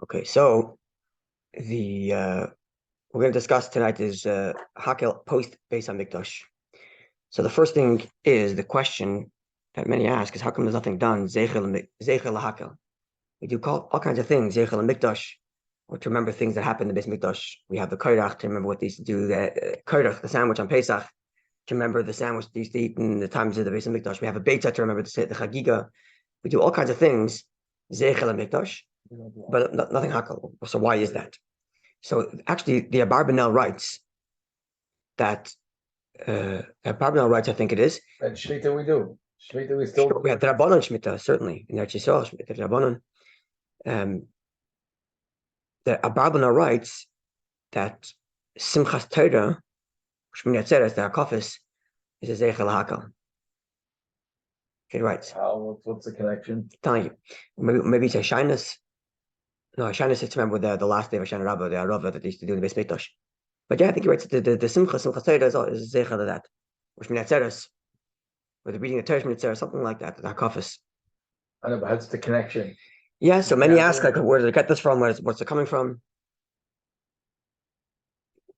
Okay, so the we're going to discuss tonight is Hakhel post Beis Hamikdash. So the first thing is the question that many ask is how come there's nothing done Zeichel Hakhel? We do call all kinds of things Zeichel Mikdash, or to remember things that happened in the Beis Mikdash. We have the Kairach to remember what they used to do, the Kairach, the sandwich on Pesach, to remember the sandwich they used to eat in the times of the Beis Mikdash. We have a Beitza to remember the Chagiga. We do all kinds of things Zeichel Mikdash, but nothing Hakhel. So why is that? So actually, the Abarbanel writes that Abarbanel writes, I think it is. And Shmita we do. Shmita we still. Sure, we have the Rabbanon Shmita, certainly in Eretz Yisrael, Shmita the Rabbanon. The Abarbanel writes that Simchas Torah, Shmini Atzeres, the Hakafis, is a Zeichel Hakhel. He writes. What's the connection? Telling you, maybe it's a shyness. No, a shyness is to remember the last day of Hashanah Rabbah, the Arava that they used to do in the Beis Mikdash. But yeah, I think he writes the Simchas Torah is Zeichel of that. Or Shmini Atzeres, or the reading of Torah Shmini Atzeres, something like that, the Hakafis. I know, but that's the connection. Yeah, so many ask, like, where did they get this from? What's it coming from?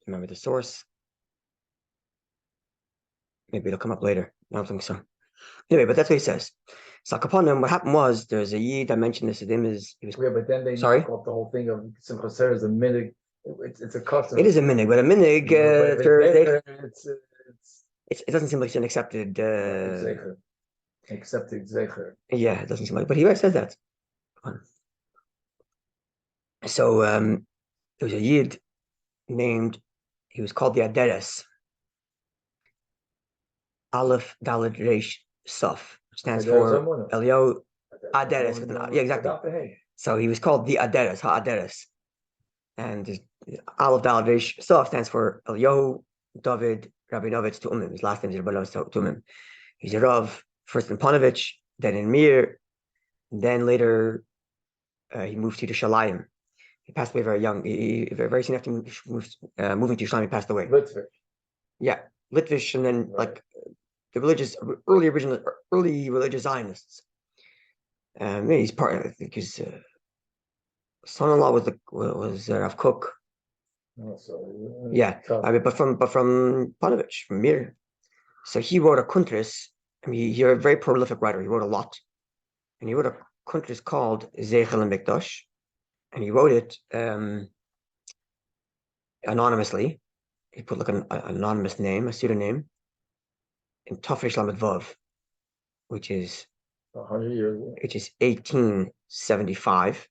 Remember the source? Maybe it'll come up later. I don't think so. Anyway, but that's what he says. So Kapanim, what happened was there's a Yid, I mentioned this, he was. Yeah, but then they knock off the whole thing of Simchas Torah is a minig. It's a custom. It is a minig, but a minig, it doesn't seem like it's an accepted. Accepted zecher. Yeah, it doesn't seem like, but he always says that. So there was a Yid named, he was called the Aderes. Aleph Daled Reish Saf, which stands for Eliyahu Aderes. Yeah, exactly. So he was called the Aderes, Aderes. And Aleph Daled Reish Saf stands for Eliyahu Dovid Rabinovitz-Temuim. His last name is Rabbi Rabinovitz-Temuim. He's a Rav, first in Ponivitz, then in Mir, and then later he moved to Yerushalyim. He passed away very young. Very soon after moving to Yerushalayim, he passed away. Litvish. Yeah, Litvish, and then like the early religious Zionists. He's part. I think his son-in-law was Rav Kook. Yeah, I mean, but from Ponivitz, from Mir. So he wrote a kuntris. I mean, he's a very prolific writer. He wrote a lot, and he wrote a kuntris called Zeichel Mikdash, and he wrote it anonymously. He put like an anonymous name, a pseudonym, in Tafresh Lamed Vav, which is 100 years, which is 1875.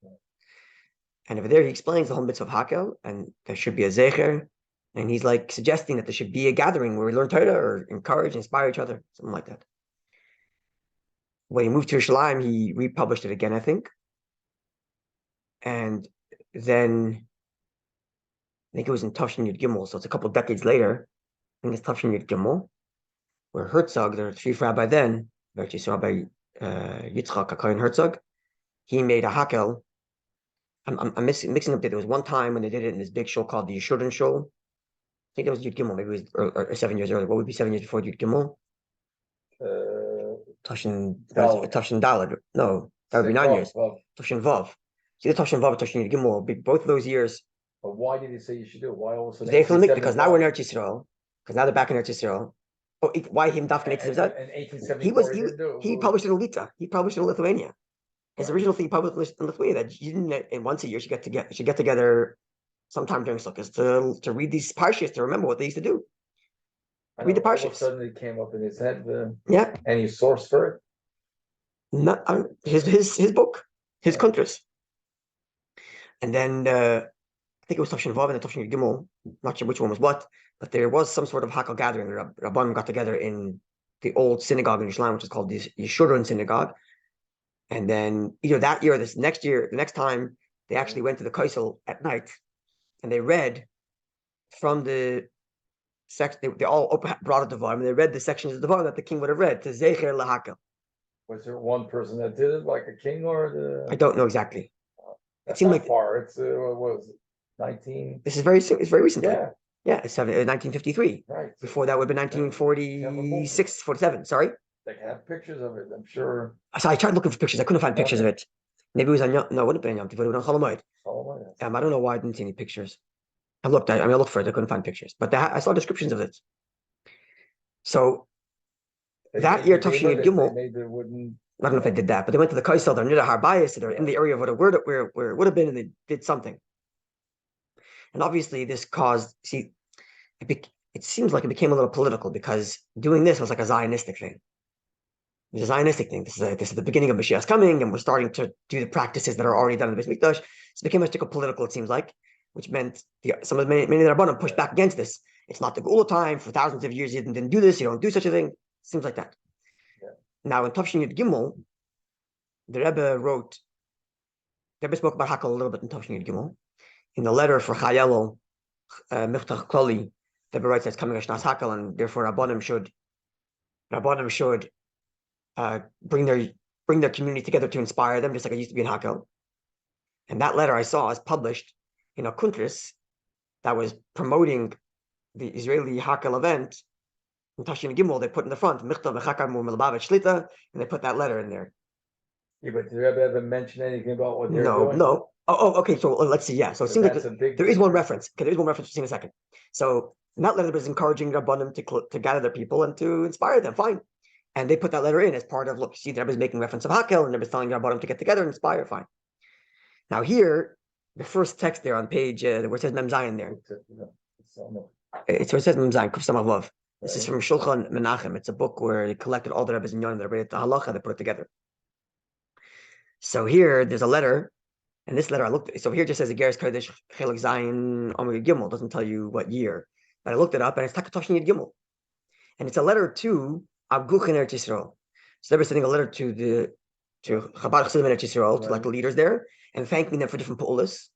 And over there, he explains the whole mitzvah of Hakhel, and there should be a zecher, and he's like suggesting that there should be a gathering where we learn Torah or encourage, inspire each other, something like that. When he moved to Yerushalayim, he republished it again, I think. And then I think it was in Tafshin Yud Gimel, so it's a couple of decades later. I think it's Tafshin Yud Gimel, where Herzog, the chief rabbi then, Rabbi Yitzchok HaLevi Herzog, he made a Hakhel. I'm mixing up that there was one time when they did it in this big show called the Yeshurun show. I think it was Yud Gimel, maybe it was or 7 years earlier. What would be 7 years before Yud Gimel? Tafshin Daled. No, that would be 9 years. Tafshin Vav. See the Tafshin Vav, Tafshin Yud Gimel, both of those years. But why did he say you should do it? Why all of a sudden? Because now we're in Eretz Yisrael. Because now they're back in Eretz Yisrael. Oh, why him Dafkin 1874? He published it in Lita. He published it in Lithuania. His original thing he published in Lithuania that you didn't, and once a year should get together sometime during Sukkot to read these parshas, to remember what they used to do. Read the parshas. All of a sudden it came up in his head. Yeah. Any source for it? Not his book, his kuntris. And then I think it was Tafshin Vav and Tafshin Gimel. Not sure which one was what, but there was some sort of Hakhel gathering. The Rabbanim got together in the old synagogue in Yerushalayim, which is called the Yeshurun synagogue. And then either that year or the next time, they actually went to the Kaisel at night, and they read from the section. They all brought a devar, and they read the sections of the devar that the king would have read to Zeicher LaHakhel. Was there one person that did it, like a king, or the? I don't know exactly. It seemed like far. It's what was it? 19. This is very recent. Yeah, it's 1953. Right. Before that would be 1946, 47. Sorry. They have pictures of it, I'm sure. So I tried looking for pictures. I couldn't find pictures of it. Maybe it was on, no, it wouldn't have been on Yom Tov, it would have been on Chol Oh, Hamoed. I don't know why I didn't see any pictures. I looked, I looked for it, I couldn't find pictures, but I saw descriptions of it. So that year, Tafshin Yud Gimel, They wouldn't. I don't know if they did that, but they went to the Kaisel, they're near the Harbayas, they're in the area of where it would have been, and they did something. And obviously, this caused, see, it seems like it became a little political because doing this was like a Zionistic thing. It was a Zionistic thing. This is the beginning of Mashiach's coming, and we're starting to do the practices that are already done in the Beis Mikdash. So it became much political, it seems like, which meant many of the Rabbanim pushed back against this. It's not the Gula time. For thousands of years, you didn't do this. You don't do such a thing. It seems like that. Yeah. Now, in Tafshin Yud Gimel, the Rebbe spoke about Hakhel a little bit in Tafshin Yud Gimel. In the letter for Chayelo, Miftach Klali, the Rebbe writes that's coming a Shnas Hakhel, and therefore Rabbanim should bring their community together to inspire them, just like it used to be in Hakhel. And that letter I saw is published in a kuntris that was promoting the Israeli Hakhel event. In Tafshin Gimel, they put in the front, Michtav V'chakar Mu Melabavit Shlita, and they put that letter in there. Yeah, but did the Rebbe ever mention anything about what they're doing? No. Oh, okay. So let's see. Yeah. So it seems like there is one reference. Okay, there is one reference. We'll see in a second. So in that letter was encouraging Rabbanim to gather their people and to inspire them. Fine. And they put that letter in as part of, look, see, the Rebbe is making reference of Hakhel, and the Rebbe is telling Rabbanim to get together and inspire. Fine. Now here, the first text there on page where it says Mem Zayin there. It's where it says Mem Zayin, Kuf Samach Vav. This is from Shulchan Menachem. It's a book where they collected all the Rebbe's and Yonim that read the halacha, they put it together. So here, there's a letter, and this letter I looked at. So here it just says Aderes Kodesh Chelek Zayin Amud Gimel. Doesn't tell you what year, but I looked it up, and it's Takatosh Yud Gimel, and it's a letter to Abguch in Eretz Yisrael. So they were sending a letter to Chabad Chassidim in Eretz Yisrael, to like the leaders there, and thanking them for different pu'ulas.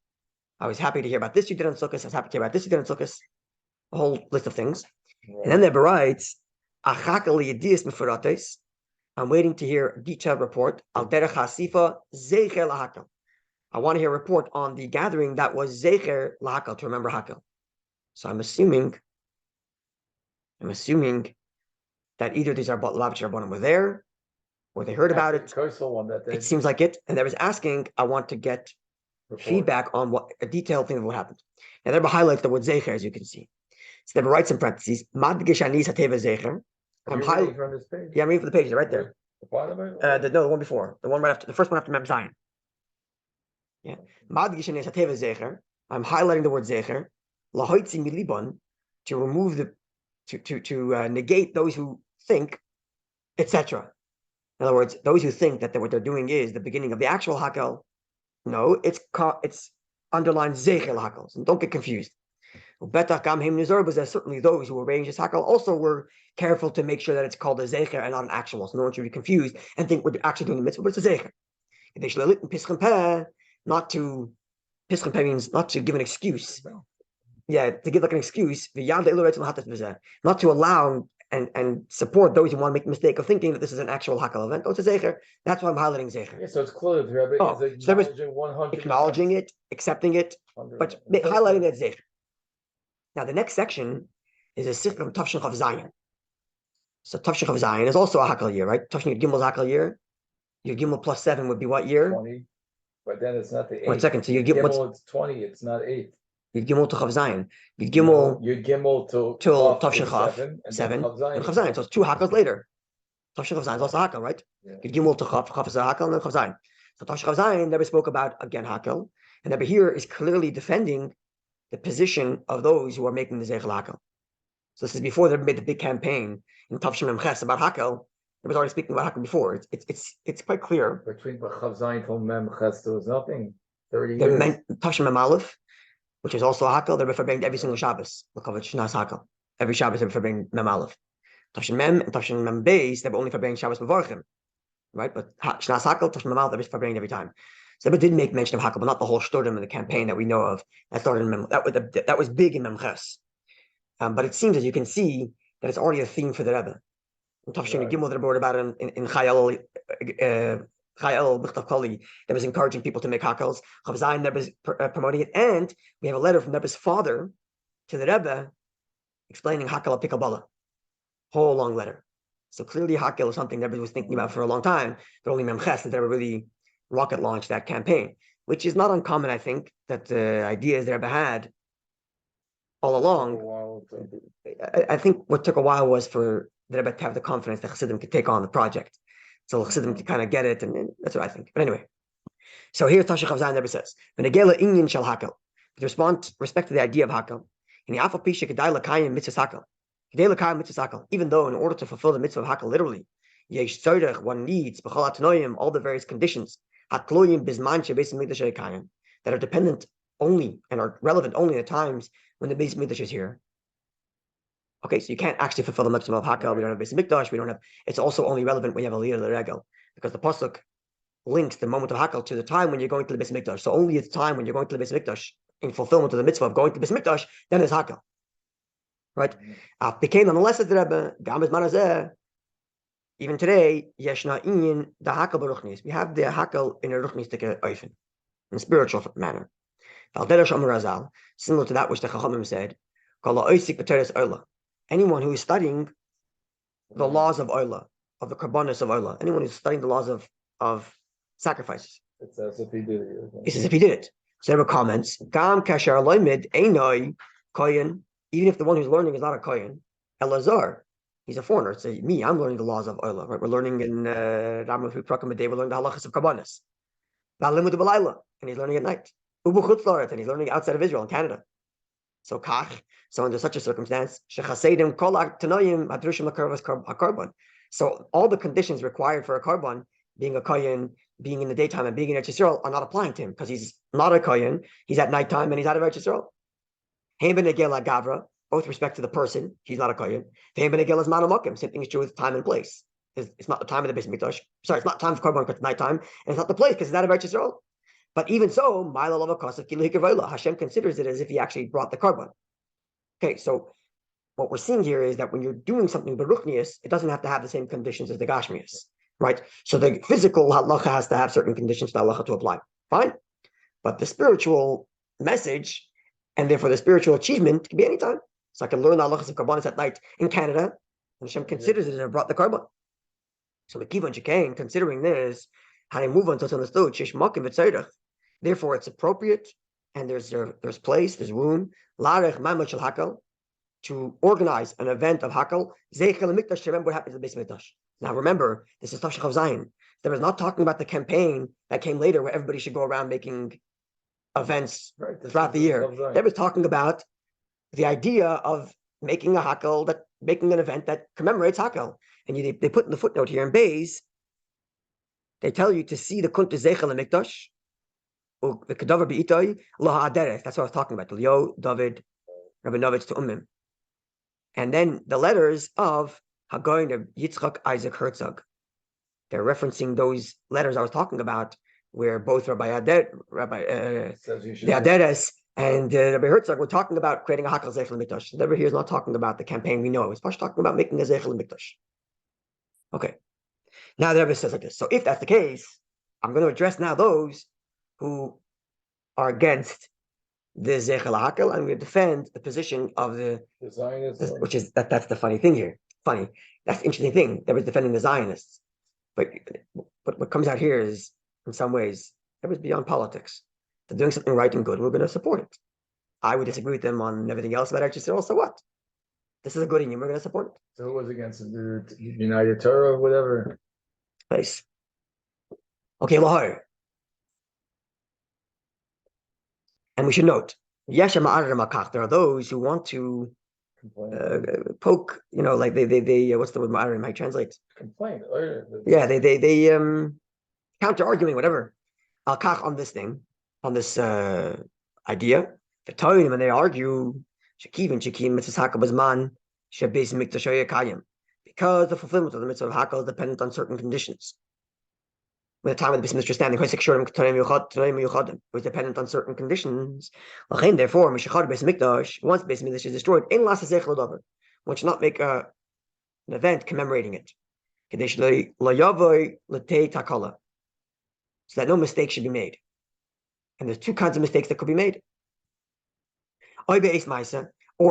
I was happy to hear about this you did on Sukkot. I was happy to hear about this you did on Sukkot. A whole list of things. Right. And then the Rebbe writes, Hakhel Yediyas Mefurates. I'm waiting to hear a detailed report. Al derech hasifa zecher lahakel. I want to hear a report on the gathering that was zecher lahakel, to remember Hakhel. So I'm assuming that either these Lubavitcher Rabbanim were there, or they heard about it. It seems like it. And they was asking, I want to get feedback on what a detailed thing of what happened. Now the Rebbe highlights the word zecher, as you can see. So the Rebbe writes in parentheses, Madgish anis hateva zecher. I'm reading from this page. Yeah, I'm reading from the page right there. The bottom of it? The one before. The one right after, the first one after Mem Zayin. Yeah. I'm highlighting the word zecher. Lahoitzi milibon, to remove to negate those who think, etc. In other words, those who think that what they're doing is the beginning of the actual Hakhel. No, it's underlined zecher Hakhel. So don't get confused. Certainly those who arranged this Hakhel also were careful to make sure that it's called a zecher and not an actual. So no one should be confused and think we're actually doing the mitzvah, but it's a zecher. Not to pischem peh means not to give an excuse. Yeah, to give like an excuse. Not to allow and support those who want to make the mistake of thinking that this is an actual Hakhel event. Oh, it's a zecher. That's why I'm highlighting zecher. Yeah, so it's clear the Rebbe is acknowledging it, accepting it, but highlighting that zecher. Now, the next section is a sikh from Tafshin Chav Zayin. So Tafshin Chav Zayin is also a Hakhel year, right? Tafshin Yud Gimel is a Hakhel year. Yud Gimel plus 7 would be what year? 20. But then it's not the 8. 1 second. So Yud Gimel, it's 20. It's not 8. Yud Gimel to Chav Zayin. Yud Gimel till Tafshin Chav 7 and Chav Zayin. So it's 2 Hakhels later. Tafshin Chav Zayin is also Hakhel, right? Yeah. Yud Gimel to Chav is a Hakhel and then Chav Zayin. So Tafshin Chav Zayin never spoke about again Hakhel, and never here is clearly defending the position of those who are making the zecher Hakhel. So this is before they made the big campaign in Tafshin Mem Ches about Hakhel. They was already speaking about Hakhel before. It's quite clear. Between Chav Zayin till Mem Ches there was nothing. 30 years. Tafshin Mem Aleph, which is also Hakhel, they're referring every single Shabbos. Shnas Hakhel. Every Shabbos they're referring Mem Aleph. Tafshin Mem and Tafshin Mem Beis, they were only referring Shabbos Mevarchim, right? But Shnas Hakhel, Tafshin Mem Aleph, they're referring every time. So they did make mention of Hakhel, but not the whole shturim of the campaign that we know of. That started in Mem. That was big in Mem Ches. But it seems, as you can see, that it's already a theme for the Rebbe. In Tafshin Gimel, the Rebbe wrote about it in Chayel B'chtav Koli, that was encouraging people to make Hakhels. Chav Zayin, the Rebbe is promoting it, and we have a letter from the Rebbe's father to the Rebbe explaining Hakhel al Kabbalah. Whole long letter. So clearly, Hakhel is something the Rebbe was thinking about for a long time, but only Mem Ches that they were really rocket launch that campaign, which is not uncommon. I think that the ideas that Rebbe had all along. I think what took a while was for the Rebbe to have the confidence that Chassidim could take on the project. So Chassidim could kind of get it, and that's what I think. But anyway, so here Tashich Chav Zayin Rebbe says, "V'negela inyan shel Hakhel." With respect to the idea of Hakhel, in the Alpha Pisha Kedai Lakayim Mitzvah Hakhel, Kedai Lakayim Mitzvah Hakhel. Even though in order to fulfill the mitzvah of Hakhel literally, Yesh Tzorech, one needs B'chol Atanoyim, all the various conditions Hatloyim Bizman Shebeis Mikdash Kayim, that are dependent only and are relevant only at times when the Beis Mikdash is here. Okay, so you can't actually fulfill the mitzvah of Hakhel. We don't have Beis Mikdash. We don't have. It's also only relevant when you have a Aliyah L'Regel, because the pasuk links the moment of Hakhel to the time when you're going to the Beis Mikdash. So only at the time when you're going to the Beis Mikdash, in fulfillment of the mitzvah of going to the Beis Mikdash, then it's Hakhel. Right? Became nonetheless at the Rebbe, Gam Manazeh. Even today, Yeshna Inyan the Hakhel Baruchnis. We have the Hakhel in a Ruchnistic Oifen, in a spiritual manner. Aderes Razal, similar to that which the Chachamim said, Kala Oisik B'Teres Ola. Anyone who is studying the laws of Ola, of the Karbonis of Ola, anyone who's studying the laws of sacrifices. It's as if he did it. It's as if he did it. So there were comments, Gam Kasher Loimid Einoi Koyen, even if the one who's learning is not a Koyen, Elazar. He's a foreigner. It's me. I'm learning the laws of Ola. Right? We're learning in Ramah Prakamah Day. We're learning the halachas of Karbonis. And he's learning at night. And he's learning outside of Israel in Canada. So kach. So under such a circumstance, so all the conditions required for a korban, being a kohen, being in the daytime, and being in Eretz Yisrael, are not applying to him because he's not a kohen. He's at nighttime and he's out of Eretz Yisrael. Both respect to the person, he's not a kohen. Same thing is true with time and place. It's not the time of the Beis Mikdash. Sorry, it's not time for korban because it's nighttime, and it's not the place because he's out of Eretz Yisrael. But even so, Hashem considers it as if he actually brought the korban. Okay, so what we're seeing here is that when you're doing something beruchnius, it doesn't have to have the same conditions as the gashmius, right? So the physical halacha has to have certain conditions for halacha to apply. Fine, but the spiritual message and therefore the spiritual achievement can be anytime. So I can learn the halachas of karbanis at night in Canada, and Hashem considers it as I brought the korban. So the kivan shekain, considering this, how they move on to understood shesh makim v'tzorech. Therefore, it's appropriate, and there's place, there's room, larech mamad shel Hakhel, to organize an event of Hakhel. Zeichel mikdash to remember what happened to the Beis Mikdash. Now remember, this is Tashich Chav Zayin. There was not talking about the campaign that came later, where everybody should go around making events throughout the year. They was talking about the idea of making a Hakhel, making an event that commemorates Hakhel. And they put in the footnote here in Beis, they tell you to see the kunt zeichel mikdash, the kadavar beitoi la Aderes. That's what I was talking about. Eliyahu Dovid Rabinovitz-Temuim, and then the letters of Rabbi Yitzchok Herzog. They're referencing those letters I was talking about, where both the Aderes and Rabbi Herzog were talking about creating a Hakhel zeichel mikdash. The Rebbe here is not talking about the campaign we know. He's first talking about making a zeichel mikdash. Okay. Now the Rebbe says like this. So if that's the case, I'm going to address now those who are against the zeichel Hakhel. I'm going to defend the position of the Zionists, which is that's the funny thing here. Funny. That's the interesting thing. That was defending the Zionists. But what comes out here is, in some ways, that was beyond politics. They're doing something right and good. We're going to support it. I would disagree with them on everything else about Eretz Yisrael. So what? This is a good union. We're going to support it. So who was against the United Torah or whatever? Nice. Okay, Lahar. And we should note, there are those who want to poke, like they what's the word ma'arim? I translate. Complain. Yeah, they counter arguing, whatever. Al-kach on this thing, on this idea. The Torah, when they argue, because the fulfillment of the mitzvah of Hakhel is dependent on certain conditions. When the time of the Beis Mikdash standing, it was dependent on certain conditions. Therefore, once Beis Mikdash is destroyed, one should not make an event commemorating it, so that no mistake should be made. And there's two kinds of mistakes that could be made. Or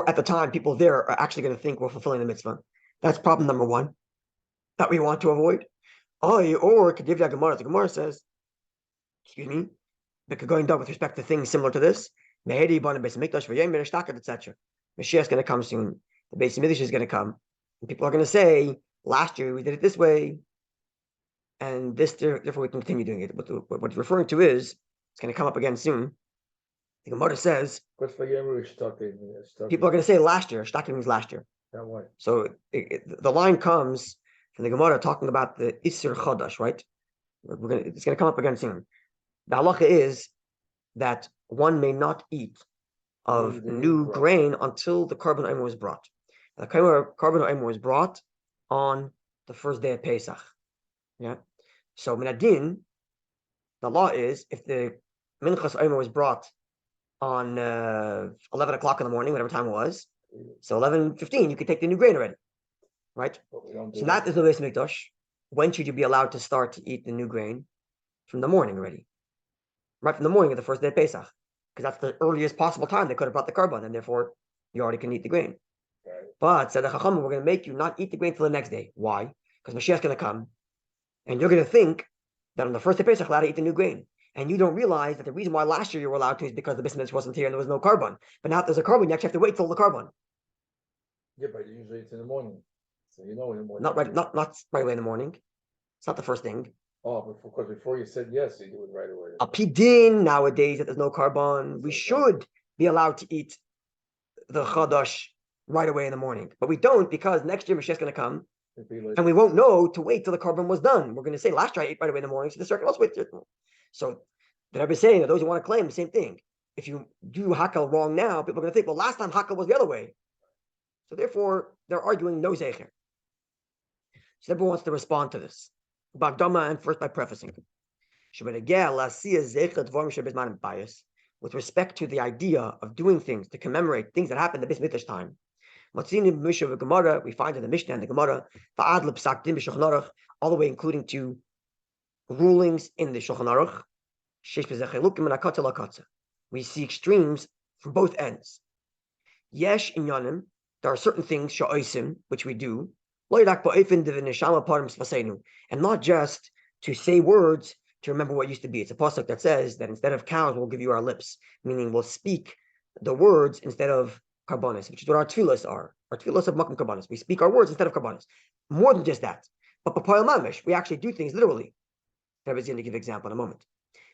at the time, people there are actually going to think we're fulfilling the mitzvah. That's problem number one that we want to avoid. Or the Gemara says, excuse me, going down with respect to things similar to this. Etc. Mashiach is going to come soon. The Beis Hamikdash is going to come. And people are going to say, last year we did it this way, and this therefore we can continue doing it. What it's referring to is it's going to come up again soon. The Gemara says people are going to say last year. Shtakim means last year. That way. So the line comes from the Gemara talking about the Isser Chodesh, right? It's going to come up again soon. The halacha is that one may not eat of new grain until the Korban Omer was brought. The Korban Omer was brought on the first day of Pesach. Yeah. So Minadin, the law is if the Minchas Omer was brought on 11 o'clock in the morning, whatever time it was, so 11:15, you could take the new grain already, right? So that is the Beis Hamikdash. When should you be allowed to start to eat the new grain? From the morning already, right from the morning of the first day of Pesach, because that's the earliest possible time they could have brought the korban, and therefore you already can eat the grain. Right. But said the Chacham, we're going to make you not eat the grain till the next day. Why? Because Mashiach is going to come, and you're going to think that on the first day of Pesach allowed to eat the new grain, and you don't realize that the reason why last year you were allowed to is because the Beis Hamikdash wasn't here and there was no korban. But now if there's a korban, you actually have to wait till the korban. Yeah, but usually it's in the morning, so in the morning. Not right away in the morning. It's not the first thing. Oh, because before you said yes, you do it right away. A pidin nowadays that there's no korban, we should be allowed to eat the chadash right away in the morning, but we don't because next year Mashiach is going to come, and we won't know to wait till the korban was done. We're going to say last year I ate right away in the morning, so the circle also wait. So the Rebbe is saying that those who want to claim the same thing, if you do Hakhel wrong now, people are going to think, well, last time Hakhel was the other way. So therefore, they're arguing no zecher. So everyone wants to respond to this. Bagdama, and first by prefacing. With respect to the idea of doing things to commemorate things that happened in the Beis Hamikdash time. We find in the Mishnah and the Gemara, all the way including to rulings in the Shulchan Aruch. We see extremes from both ends. Yesh inyanim, there are certain things which we do, and not just to say words to remember what used to be. It's a pasuk that says that instead of cows, we'll give you our lips, meaning we'll speak the words instead of karbanis, which is what our tefillos are. Our tefillos of makom karbanis. We speak our words instead of karbanis. More than just that, but b'poel mamish, we actually do things literally. Rebbe's going to give an example in a moment.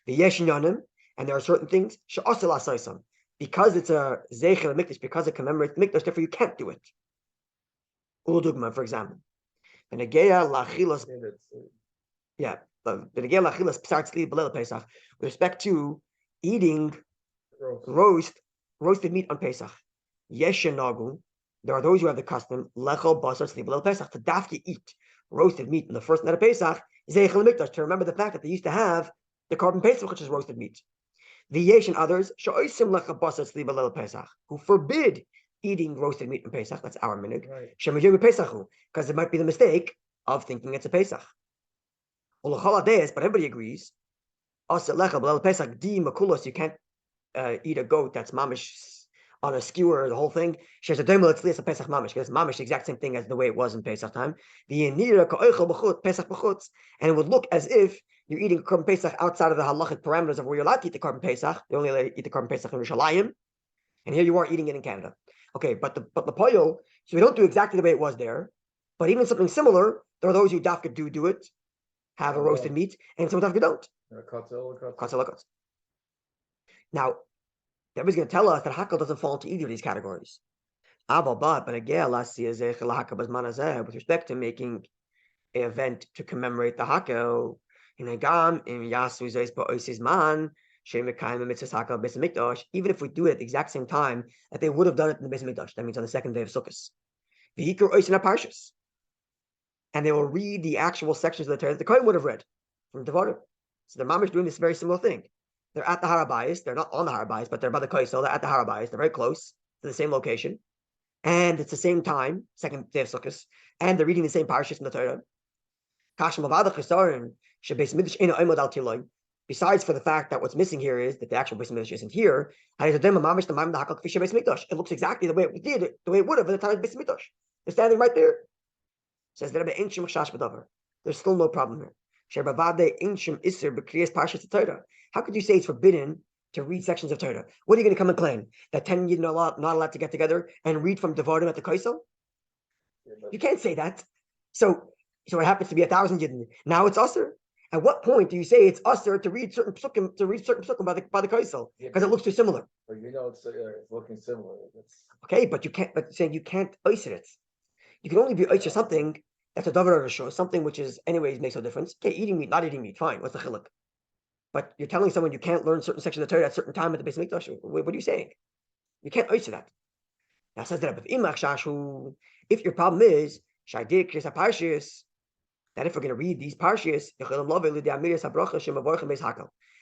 The yesh inyanim, and there are certain things she'asel asaysam, because it's a zeicher mikdash, because it commemorates the mikdash, therefore you can't do it. Uludugma, for example. With respect to eating roasted meat on Pesach. Yeshanagu, there are those who have the custom lechol basar sleep Pesach to dafki eat roasted meat on the first night of Pesach, zeichel mikdash, to remember the fact that they used to have the korban Pesach, which is roasted meat. The yesh and others shoisim lechol basar sleep Pesach, who forbid eating roasted meat in Pesach. That's our minhag. Because it might be the mistake of thinking it's a Pesach. But everybody agrees. You can't eat a goat that's mamish on a skewer, the whole thing. Because mamish the exact same thing as the way it was in Pesach time. And it would look as if you're eating korban Pesach outside of the halachic parameters of where you're allowed to eat the korban Pesach. They only allowed to eat the korban Pesach in Yerushalyim, and here you are eating it in Canada. Okay, but the poyo, so we don't do exactly the way it was there, but even something similar, there are those who dafka do it, have a roasted meat, and some dafka don't. Now, Rebbe is going to tell us that Hakhel doesn't fall into either of these categories. But with respect to making an event to commemorate the Hakhel, even if we do it at the exact same time that they would have done it in the Beis Hamikdash, that means on the second day of Sukkot. And they will read the actual sections of the Torah that the Kohen would have read from Devarim. So the Mamish doing this very similar thing. They're at the Harabayis. They're not on the Harabayis, but they're by the Kaisel. They're at the Harabayis. They're very close to the same location. And it's the same time, second day of Sukkot. And they're reading the same parashas from the Torah. Besides for the fact that what's missing here is that the actual Beis Hamikdash isn't here, it looks exactly the way it did, the way it would have at the time of Beis Hamikdash. They're standing right there. Says that there's still no problem here. How could you say it's forbidden to read sections of Torah? What are you going to come and claim? That 10 Yidden are not allowed to get together and read from Devarim at the Kaisel? You can't say that. So it happens to be 1,000 Yidden. Now it's usher. At what point do you say it's usher to read certain psukim by the Kaisel? Because it looks too similar. But it's looking similar. Okay, but you can't. But saying you can't usher it. You can only be usher something that's a davar rishon, something which is anyways makes no difference. Okay, eating meat, not eating meat, fine. What's the chiluk? But you're telling someone you can't learn certain sections of Torah at a certain time at the base of Mikdash. What are you saying? You can't usher that. Now says that if your problem is that if we're going to read these parshas,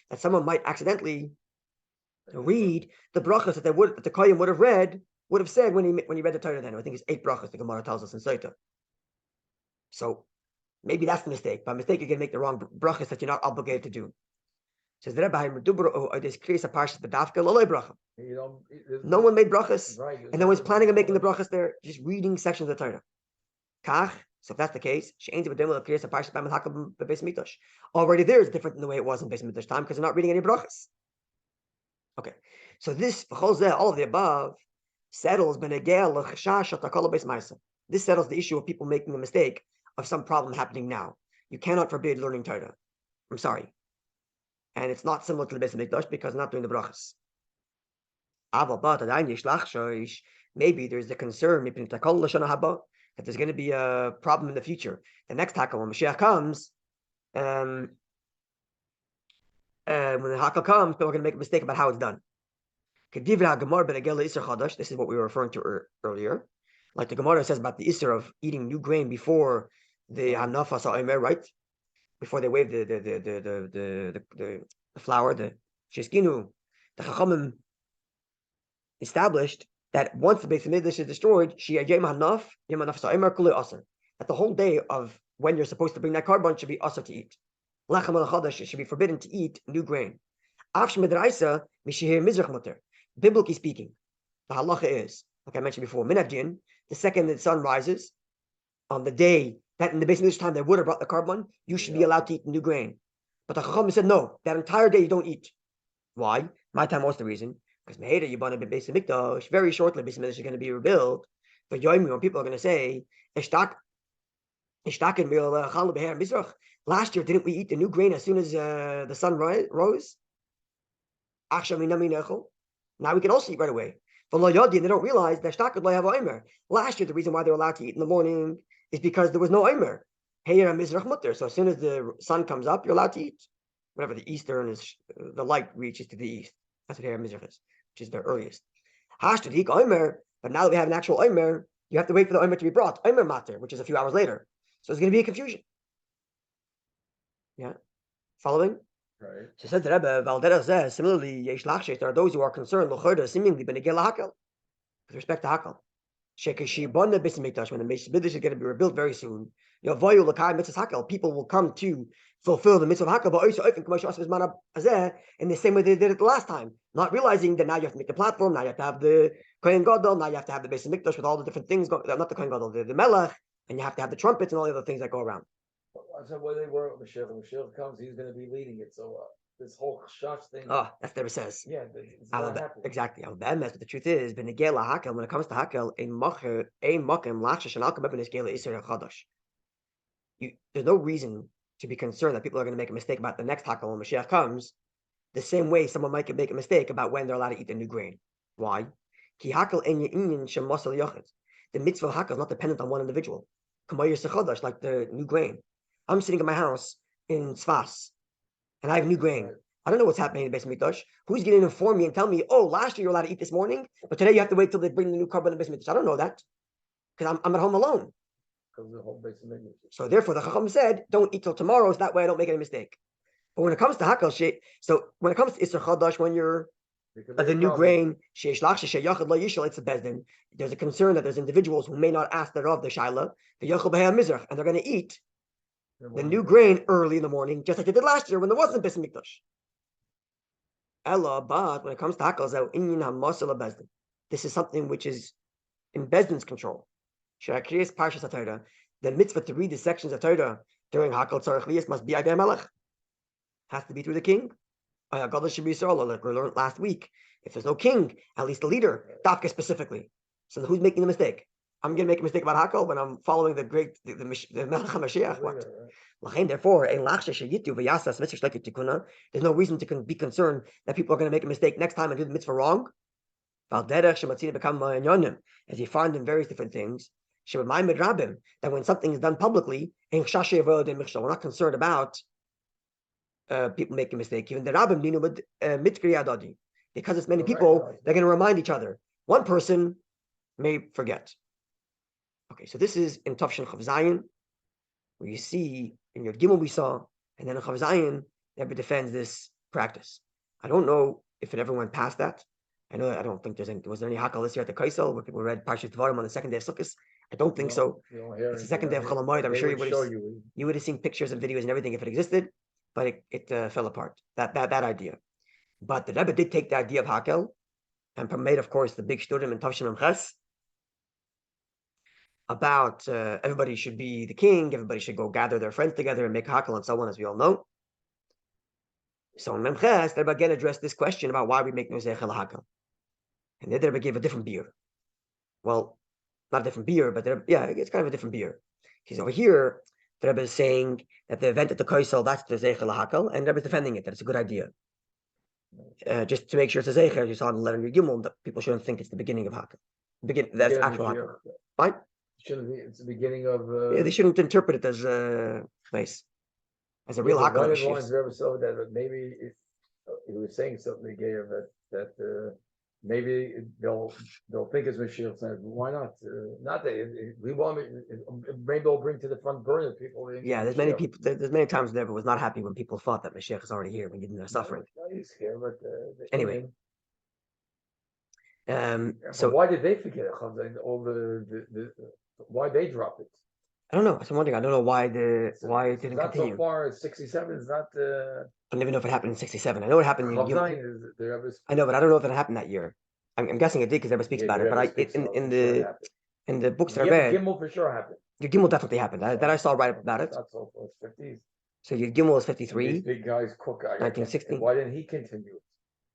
that someone might accidentally read the brachas that the kohen would have said when he read the Torah. Then I think it's 8 brachas. The Gemara tells us in Saita. So maybe that's the mistake. By mistake, you're going to make the wrong brachas that you're not obligated to do. Says the Rebbe, no one made brachas, and no one's planning on making the brachas there, just reading sections of the Torah. So if that's the case, already there is different than the way it was in Beis Mikdash time because they're not reading any brachas. Okay, so this all of the above settles this settles the issue of people making the mistake of some problem happening now. You cannot forbid learning Torah. I'm sorry. And it's not similar to the Beis Mikdash because not doing the brachas. Maybe there's the concern that there's going to be a problem in the future. The next Hakhel, when Mashiach comes, when the Hakhel comes, people are going to make a mistake about how it's done. This is what we were referring to earlier. Like the Gemara says about the Isser of eating new grain before the Hanafas Ha'omer, right? Before they wave the flour, the Sheskinu, the Chachamim established that once the Beis Mikdash is destroyed, that the whole day of when you're supposed to bring that carbon should be asr to eat. It should be forbidden to eat new grain. Biblically speaking, the halacha is, like I mentioned before, minavdin, the second the sun rises, on the day that in the Beis Mikdash time they would have brought the carbon, you should be allowed to eat new grain. But the Chacham said, no, that entire day you don't eat. Why? My time was the reason. Because Meheda Yibana Beis Mikdash, very shortly Beis Mikdash is going to be rebuilt. But Yomi, when people are going to say, last year didn't we eat the new grain as soon as the sun rose? Now we can also eat right away. But they don't realize that last year the reason why they're allowed to eat in the morning is because there was no Omer. So as soon as the sun comes up, you're allowed to eat. Whenever the eastern is, the light reaches to the east. That's what Hera Mizrach is, which is the earliest. But now that we have an actual Omer, you have to wait for the Omer to be brought. Omer Mater, which is a few hours later. So it's going to be a confusion. Yeah? Following? Right. So said the Rebbe, Aderes, similarly, there are those who are concerned, seemingly, with respect to Hakhel. When the Beis Mikdash is going to be rebuilt very soon, people will come to fulfill the mitzvah of Hakhel, in the same way they did it the last time, not realizing that now you have to make the platform, now you have to have the Kohen Gadol, now you have to have the Beis Mikdash with all the different things, not the Kohen Gadol, the Melech, and you have to have the trumpets and all the other things that go around. So where they were with Mashiach, when Mashiach comes, he's going to be leading it. So this whole Shash thing. Oh, that's what it says. Yeah, it's not happening. Exactly. But the truth is, when it comes to Hakhel, there's no reason to be concerned that people are going to make a mistake about the next Hakhel when Mashiach comes, the same way someone might make a mistake about when they're allowed to eat the new grain. Why? The mitzvah of Hakhel is not dependent on one individual. Like the new grain. I'm sitting in my house in Tzfas, and I have new grain. I don't know what's happening in the Beis Mikdash. Who's going to inform me and tell me, oh, last year you were allowed to eat this morning, but today you have to wait till they bring the new carbon in the Beis Mikdash? I don't know that, because I'm at home alone. So therefore, the Chacham said, don't eat till tomorrow, so that way I don't make any mistake. But when it comes to Hakhel, so when it comes to Isser Chadash, when you're the new grain, it's a bezdin. There's a concern that there's individuals who may not ask thereof the shaila, the Yachal B'Hei Mizrach, and they're going to eat the new grain early in the morning, just like they did last year when there wasn't Beis Mikdash. But when it comes to Hakhel, this is something which is in Bezdin's control. The mitzvah to read the sections of Torah During Hakhel Tzarech Liyas must be Adei Melech. Has to be through the king. God should be Yisrael, like we learned last week. If there's no king, at least the leader, Dafka specifically. So who's making the mistake? I'm going to make a mistake about Hakhel when I'm following the Melech HaMashiach. What? Therefore, there's no reason to be concerned that people are going to make a mistake next time and do the mitzvah wrong. As you find in various different things, that when something is done publicly, we're not concerned about people making a mistake. Even the rabbim because it's many people, they're going to remind each other. One person may forget. Okay, so this is in Tafshin Chav Zayin, where you see in your Gimel we saw, and then in Chav Zayin, Rebbe defends this practice. I don't know if it ever went past that. I don't think was there any Hakhel this year at the Kaisel where people read Parshas Dvarim on the second day of Sukkot? I don't think so. It's the second day of Chol Hamoed. I'm sure you would have seen pictures and videos and everything if it existed, but it fell apart. That idea. But the Rebbe did take the idea of Hakhel and made, of course, the big shturim in Tavshin Ches about everybody should be the king, everybody should go gather their friends together and make Hakhel and so on, as we all know. So in Memches, the Rebbe again addressed this question about why we make Nozech El Hakhel. And the Rebbe gave a different beer. Well, not a different beer, but it's kind of a different beer. Because over here, the Rebbe is saying that the event at the Kaisel, that's the Zeichel Hakhel, and the Rebbe is defending it, that it's a good idea. Just to make sure it's a Zeichel, as you saw in 11 Gimel, that people shouldn't think it's the beginning of Hakhel. That's actual Hakhel. Fine? It's the beginning of... they shouldn't interpret it as a place. As a real Hakhel. One of the lines the Rebbe said that maybe he was saying something again that maybe they'll think it's Mashiach. Why not? Not that we want maybe they'll bring to the front burner people. Yeah, there's many people. There's many times Rebbe was not happy when people thought that Mashiach is already here when you didn't suffering. He's here, but anyway. So why did they forget it? All why they dropped it? I don't know. I'm wondering. I don't know why it didn't continue. So far, 67 is not. I don't even know if it happened in 67. I know it happened. I know, but I don't know if it happened that year. I'm guessing it did because Rebbe speaks about it. But in the books that I read, Gimel for sure happened. Your Gimel definitely happened. That I saw right about it. That's so it's 50s. So your Gimel is 53. These big guys cook. 1960. Why didn't he continue?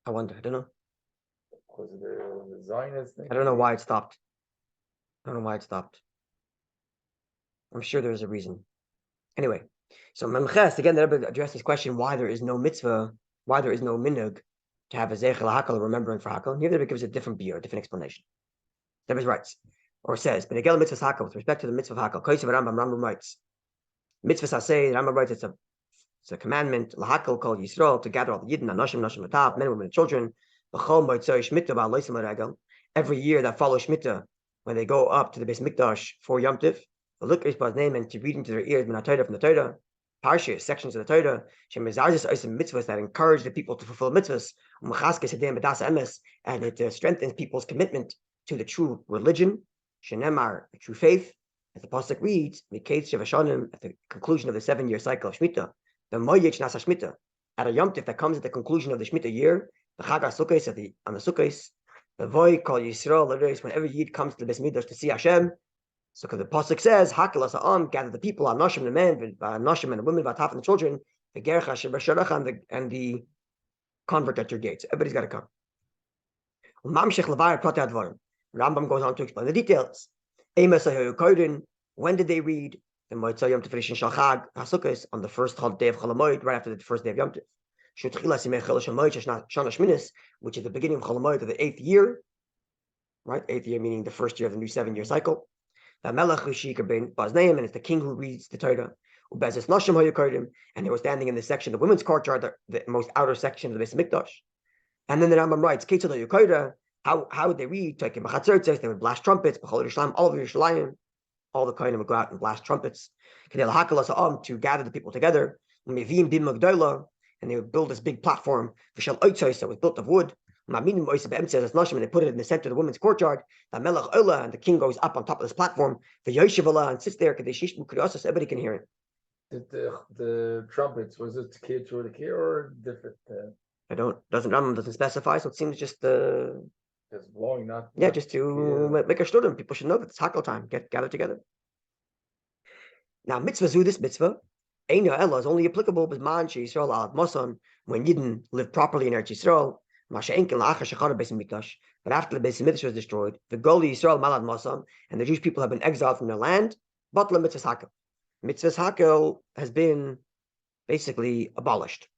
I wonder. I don't know. Because of the Zionist thing. I don't know why it stopped. I'm sure there's a reason. Anyway, so Memches, again, the Rebbe addressed this question, why there is no mitzvah, why there is no minhag to have a Zeichel Hakhel, remembering for Hakhel. Here the Rebbe gives a different beer, a different explanation. The Rebbe writes, or says, Benegel mitzvah Hakhel, with respect to the mitzvah of Hakhel, Kosev Rambam writes, mitzvah Saseh, the Rambam writes, it's a commandment, Lahakel called Yisrael, to gather all the Yidden, Nashim, Ataf, men, women, and children, every year that follows Shemitah, when they go up to the Beis Mikdash for Yom Tiv, to look at his name and to read into their ears from the Torah, Parshas, sections of the Torah, mitzvahs that encourage the people to fulfill mitzvahs, and it strengthens people's commitment to the true religion, the true faith, as the pasuk reads, at the conclusion of the 7-year cycle of Shemitah, the Moyech Nasa Shemitah, at a Yom Tiv that comes at the conclusion of the Shemitah year, the Chag HaSukkos on the Sukkos, the Voy called Yisrael, whenever Yid comes to the Beis Mikdash to see Hashem. So because the pasuk says, Hakhel asa'am, gather the people, Nashim, the men, Nashim and the women, Vataf and the children, the Gercha Shebasharach and the convert at your gates. Everybody's got to come. Rambam goes on to explain the details. When did they read the Motzei Yom Tov Rishon Shel Chag HaSukkos on the first day of Chol Hamoed, right after the first day of Yom Tov? Which is the beginning of Chol Hamoed of the 8th year, right? 8th year meaning the first year of the new 7-year cycle. And it's the king who reads the Torah. And they were standing in the section, the women's courtyard, the most outer section of the Beis Mikdash. And then the Rambam writes, how would they read? They would blast trumpets, all over Yerushalyim. All the Kohanim would go out and blast trumpets to gather the people together. And they would build this big platform. That was built of wood. And they put it in the center of the women's courtyard. And the king goes up on top of this platform. And sits there. Everybody can hear it. The trumpets, was it kids or the kid or different? Rambam doesn't specify, so it seems just just blowing, just to make a shturim. People should know that it's Hakhel time. Gather together. Now, this mitzvah, Eina Ella is only applicable with Man Yisrael al Mosan when Yidden live properly in Eretz Yisrael. But after the Beis Hamikdash was destroyed, the Goli Yisrael Malad Mosan and the Jewish people have been exiled from their land. But mitzvahs Hakhel. Mitzvahs Hakhel has been basically abolished,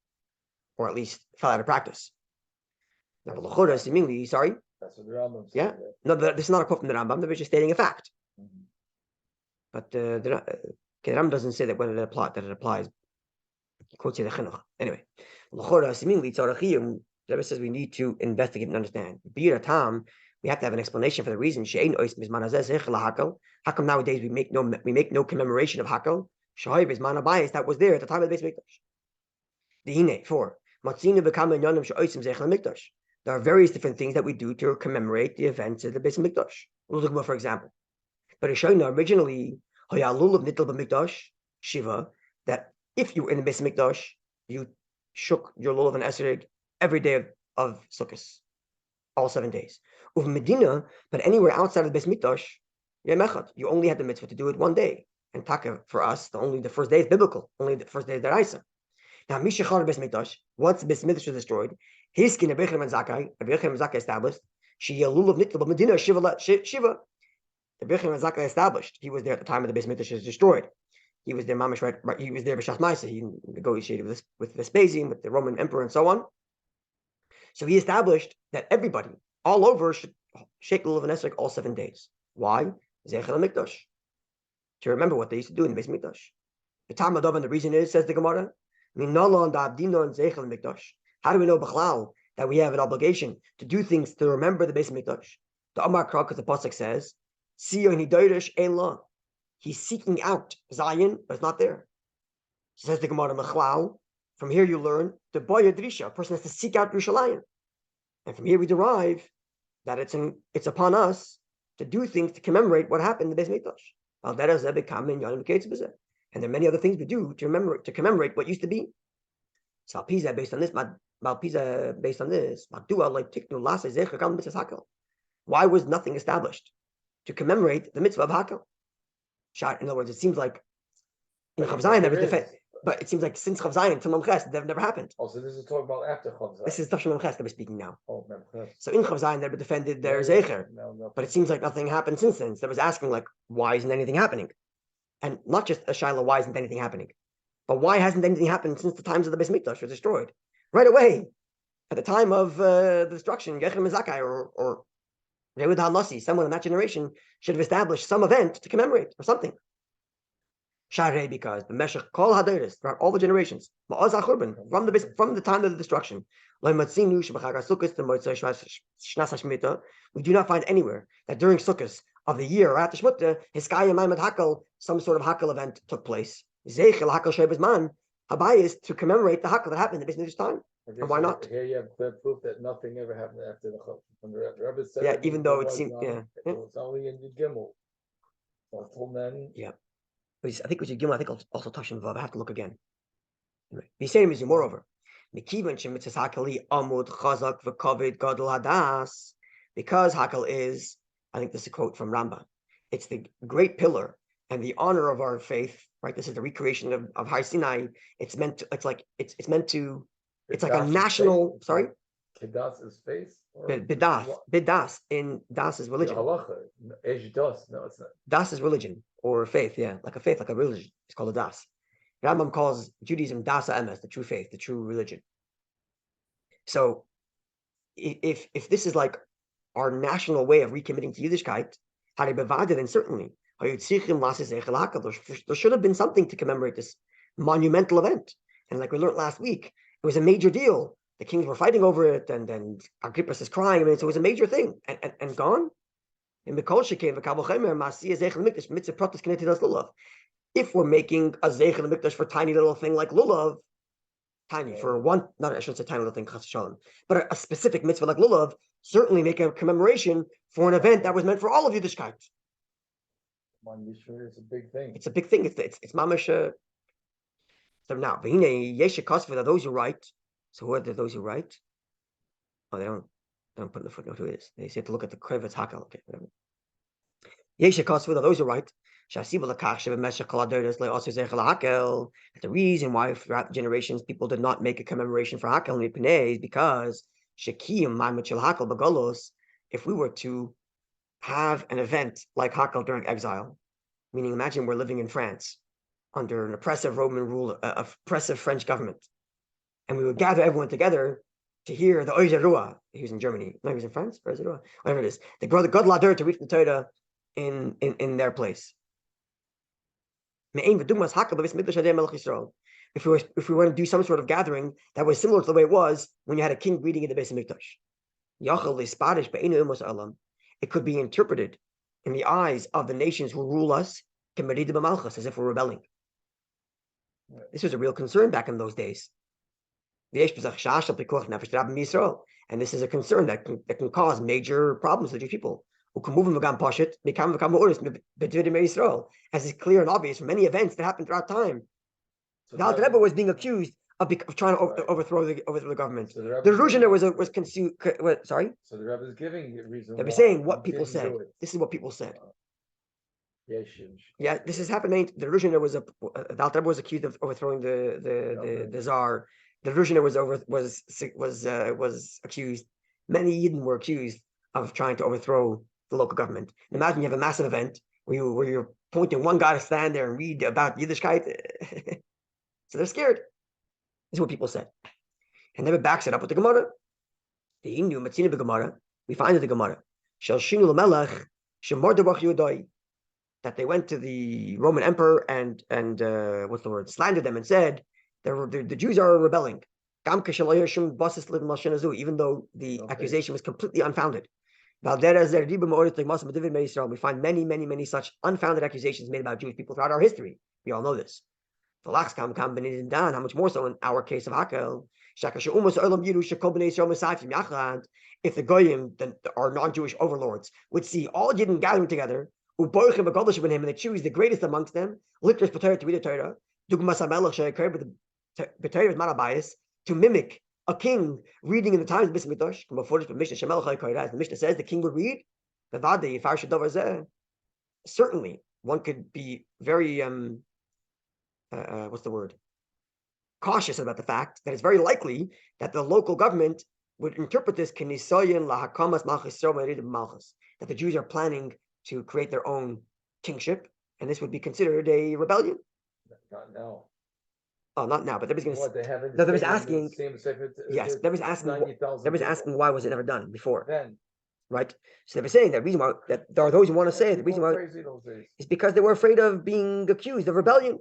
or at least fell out of practice. Now, seemingly, sorry. That's what the Rambam says. Yeah. No, this is not a quote from the Rambam. They're just stating a fact. Mhm. But the Rambam doesn't say that when it applies. He quotes the Chinuch. Anyway, seemingly, Rebbe says we need to investigate and understand. We have to have an explanation for the reason. How come nowadays we make no commemoration of Hakhel? That was there at the time of the Beis Mikdash. 4. There are various different things that we do to commemorate the events of the Beis Mikdash. For example, but originally Shiva, that if you were in the Beis Mikdash, you shook your lulav and esrog every day of Sukkot, all 7 days. Of Medina, but anywhere outside of the Beis Mikdash, you only had the mitzvah to do it 1 day. And taka for us, the first day is biblical. Only the first day is deraisa. Now, Mishachar Beis Mikdash, once the Beis Mikdash was destroyed, his skin Rebbe Eliyahu Zakai established. She lulav nitla Medina Shiva. Rebbe Eliyahu Zakai established. He was there at the time of the Beis Mikdash was destroyed. He was there, mamish, right? He was there b'shas ma'aseh. He negotiated with Vespasian, with the Roman emperor, and so on. So he established that everybody all over should shake lulav and esrog all 7 days. Why? Zeichel Mikdash, to remember what they used to do in the Beis Mikdash. The Talmud, and the reason is, says the Gemara, how do we know b'chlal that we have an obligation to do things to remember the Beis Mikdash? The Amar Kra, because the pasuk says, he's seeking out Zion, but it's not there. Says the Gemara Mechlal. From here you learn the boya drisha. A person has to seek out Yerushalyim, and from here we derive that it's upon us to do things to commemorate what happened in the Beis Mikdash. And there are many other things we do to commemorate what used to be. So Malpisa based on this, why was nothing established to commemorate the mitzvah of Hakhel? In other words, it seems like in Chav Zayin, but it seems like since Chav Zayin to Memches, they've never happened. Oh, so this is talking about after Chav Zayin. This is Tafshim Memches that we're speaking now. Oh, Memches. So in Chav Zayin, they've defended their Zecher, but it seems like nothing happened since then. So they was asking, like, why isn't anything happening? And not just a Shaila, why isn't anything happening? But why hasn't anything happened since the times of the Beis Mikdash was destroyed? Right away, at the time of the destruction, Yechem Zakai or Rehud HaNasi, someone in that generation should have established some event to commemorate or something. Sharei, because the Meshach call Aderes throughout all the generations, from the time of the destruction. We do not find anywhere that during Sukkot of the year or after Shmutah, Hiskaya Maimed Hakhel, some sort of Hakhel event took place. Zeichel Hakhel Shebes Man, Habayis, to commemorate the Hakhel that happened in the business time. And why not? Here you have clear proof that nothing ever happened after the Chav. Rebbe said, yeah, even though it seemed, it was only in the Gimel. Until then, yeah. I think we should give him, I think also Tashim Vav. I have to look again. He's saying, moreover, because Hakhel is, I think this is a quote from Rambam, it's the great pillar and the honor of our faith, right? This is the recreation of Har Sinai. It's like a national, sorry? Kedas is faith? Bidas in Das is religion. No, it's not. Das is religion or faith, yeah, like a faith, like a religion. It's called a Das. Rambam calls Judaism Das HaEmes, the true faith, the true religion. So if this is like our national way of recommitting to Yiddishkeit, then certainly there should have been something to commemorate this monumental event. And like we learned last week, it was a major deal. The kings were fighting over it, and Agrippas is crying. I mean, so it was a major thing, and gone. If we're making a Zeichel Mikdash for tiny little thing like Lulav, tiny for one, not I shouldn't say tiny little thing, Chas Shalom, but a specific mitzvah like Lulav, certainly make a commemoration for an event that was meant for all of Yiddishkeit. It's a big thing. It's a big thing. It's mamash. So now, for those who write. So who are those who write? Oh, they don't put in the footnote who it is. They say to look at the Krevetz Hakhel. Okay, whatever. Those are right. That the reason why throughout the generations people did not make a commemoration for Hakhel is because if we were to have an event like Hakhel during exile, meaning imagine we're living in France under an oppressive Roman rule, oppressive French government, and we would gather everyone together to hear the Oizerua. He was in Germany. No, he was in France. Oizerua, whatever it is. The God Lader to read the Torah in their place. If we want to do some sort of gathering that was similar to the way it was when you had a king reading in the Beis Hamikdash, it could be interpreted in the eyes of the nations who rule us as if we're rebelling. This was a real concern back in those days. And this is a concern that can cause major problems to Jewish people. As is clear and obvious from many events that happened throughout time. So the Rebbe was being accused of trying to overthrow the government. So the Ruzhiner was consumed. Sorry? So the Rebbe is giving a reason. They're saying what people said. This is what people said. Yeah, this is happening. The Ruzhiner was the Rebbe was accused of overthrowing the Tsar. The Ruzhiner was accused. Many Yidden were accused of trying to overthrow the local government. Imagine you have a massive event where you're pointing one guy to stand there and read about Yiddishkeit. So they're scared. This is what people said. And Rebbe backs it up with the Gemara. The Hindu Matzina Gemara. We find in the Gemara that they went to the Roman emperor and slandered them and said the Jews are rebelling, even though the accusation was completely unfounded. We find many such unfounded accusations made about Jewish people throughout our history. We all know this. How much more so in our case of Hakhel. If the Goyim, our non-Jewish overlords, would see all Yidden gathering together, and they choose the greatest amongst them, to read the Torah, to mimic a king reading in the times of Beis Hamikdash. As the Mishnah says, the king would read. Certainly, one could be very cautious about the fact that it's very likely that the local government would interpret this that the Jews are planning to create their own kingship, and this would be considered a rebellion. Not now. Oh, not now, but there was going to. There was asking. Yes, there was asking. There was asking why was it never done before? Then, right? So they were saying that reason why that there are those who want to say the reason why is because they were afraid of being accused of rebellion.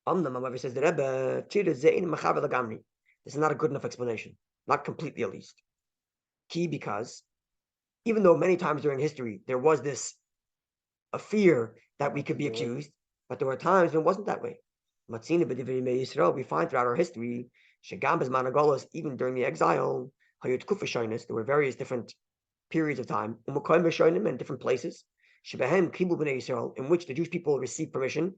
However, says the Rebbe, this is not a good enough explanation, not completely at least. Key because even though many times during history there was a fear that we could be accused, but there were times when it wasn't that way. We find throughout our history, even during the exile, there were various different periods of time, and different places, in which the Jewish people received permission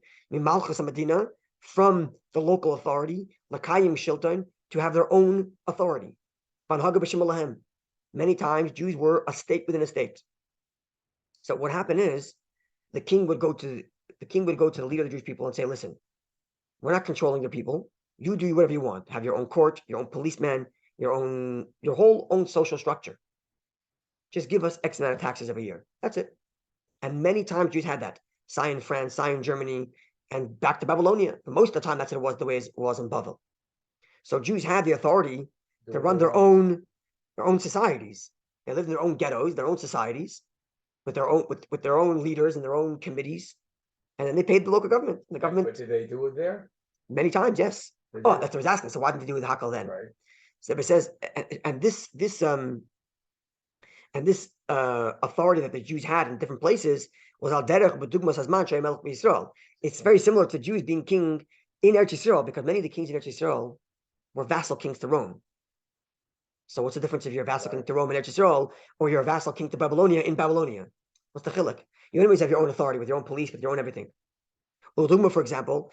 from the local authority, to have their own authority. Many times Jews were a state within a state. So what happened is the king would go to the leader of the Jewish people and say, listen, we're not controlling your people. You do whatever you want. Have your own court, your own policeman, your whole own social structure. Just give us X amount of taxes every year. That's it. And many times Jews had that. Sion, France, Sion, Germany, and back to Babylonia. But most of the time that's what it was, the way it was in Bavel. So Jews had the authority to run their own societies. They lived in their own ghettos, their own societies, with their own leaders and their own committees. And then they paid the local government. The government. But did they do it there? Many times, yes. That's what I was asking. So why didn't they do it with Hakhel then? Right. So it says, and this authority that the Jews had in different places was al derech b'dugmas hazman she'ay melech b'Yisrael. It's very similar to Jews being king in Eretz Yisrael, because many of the kings in Eretz Yisrael were vassal kings to Rome. So what's the difference if you're a vassal king to Rome in Eretz Yisrael, or you're a vassal king to Babylonia in Babylonia? What's the chiluk? You always have your own authority with your own police, with your own everything. Uduma, for example,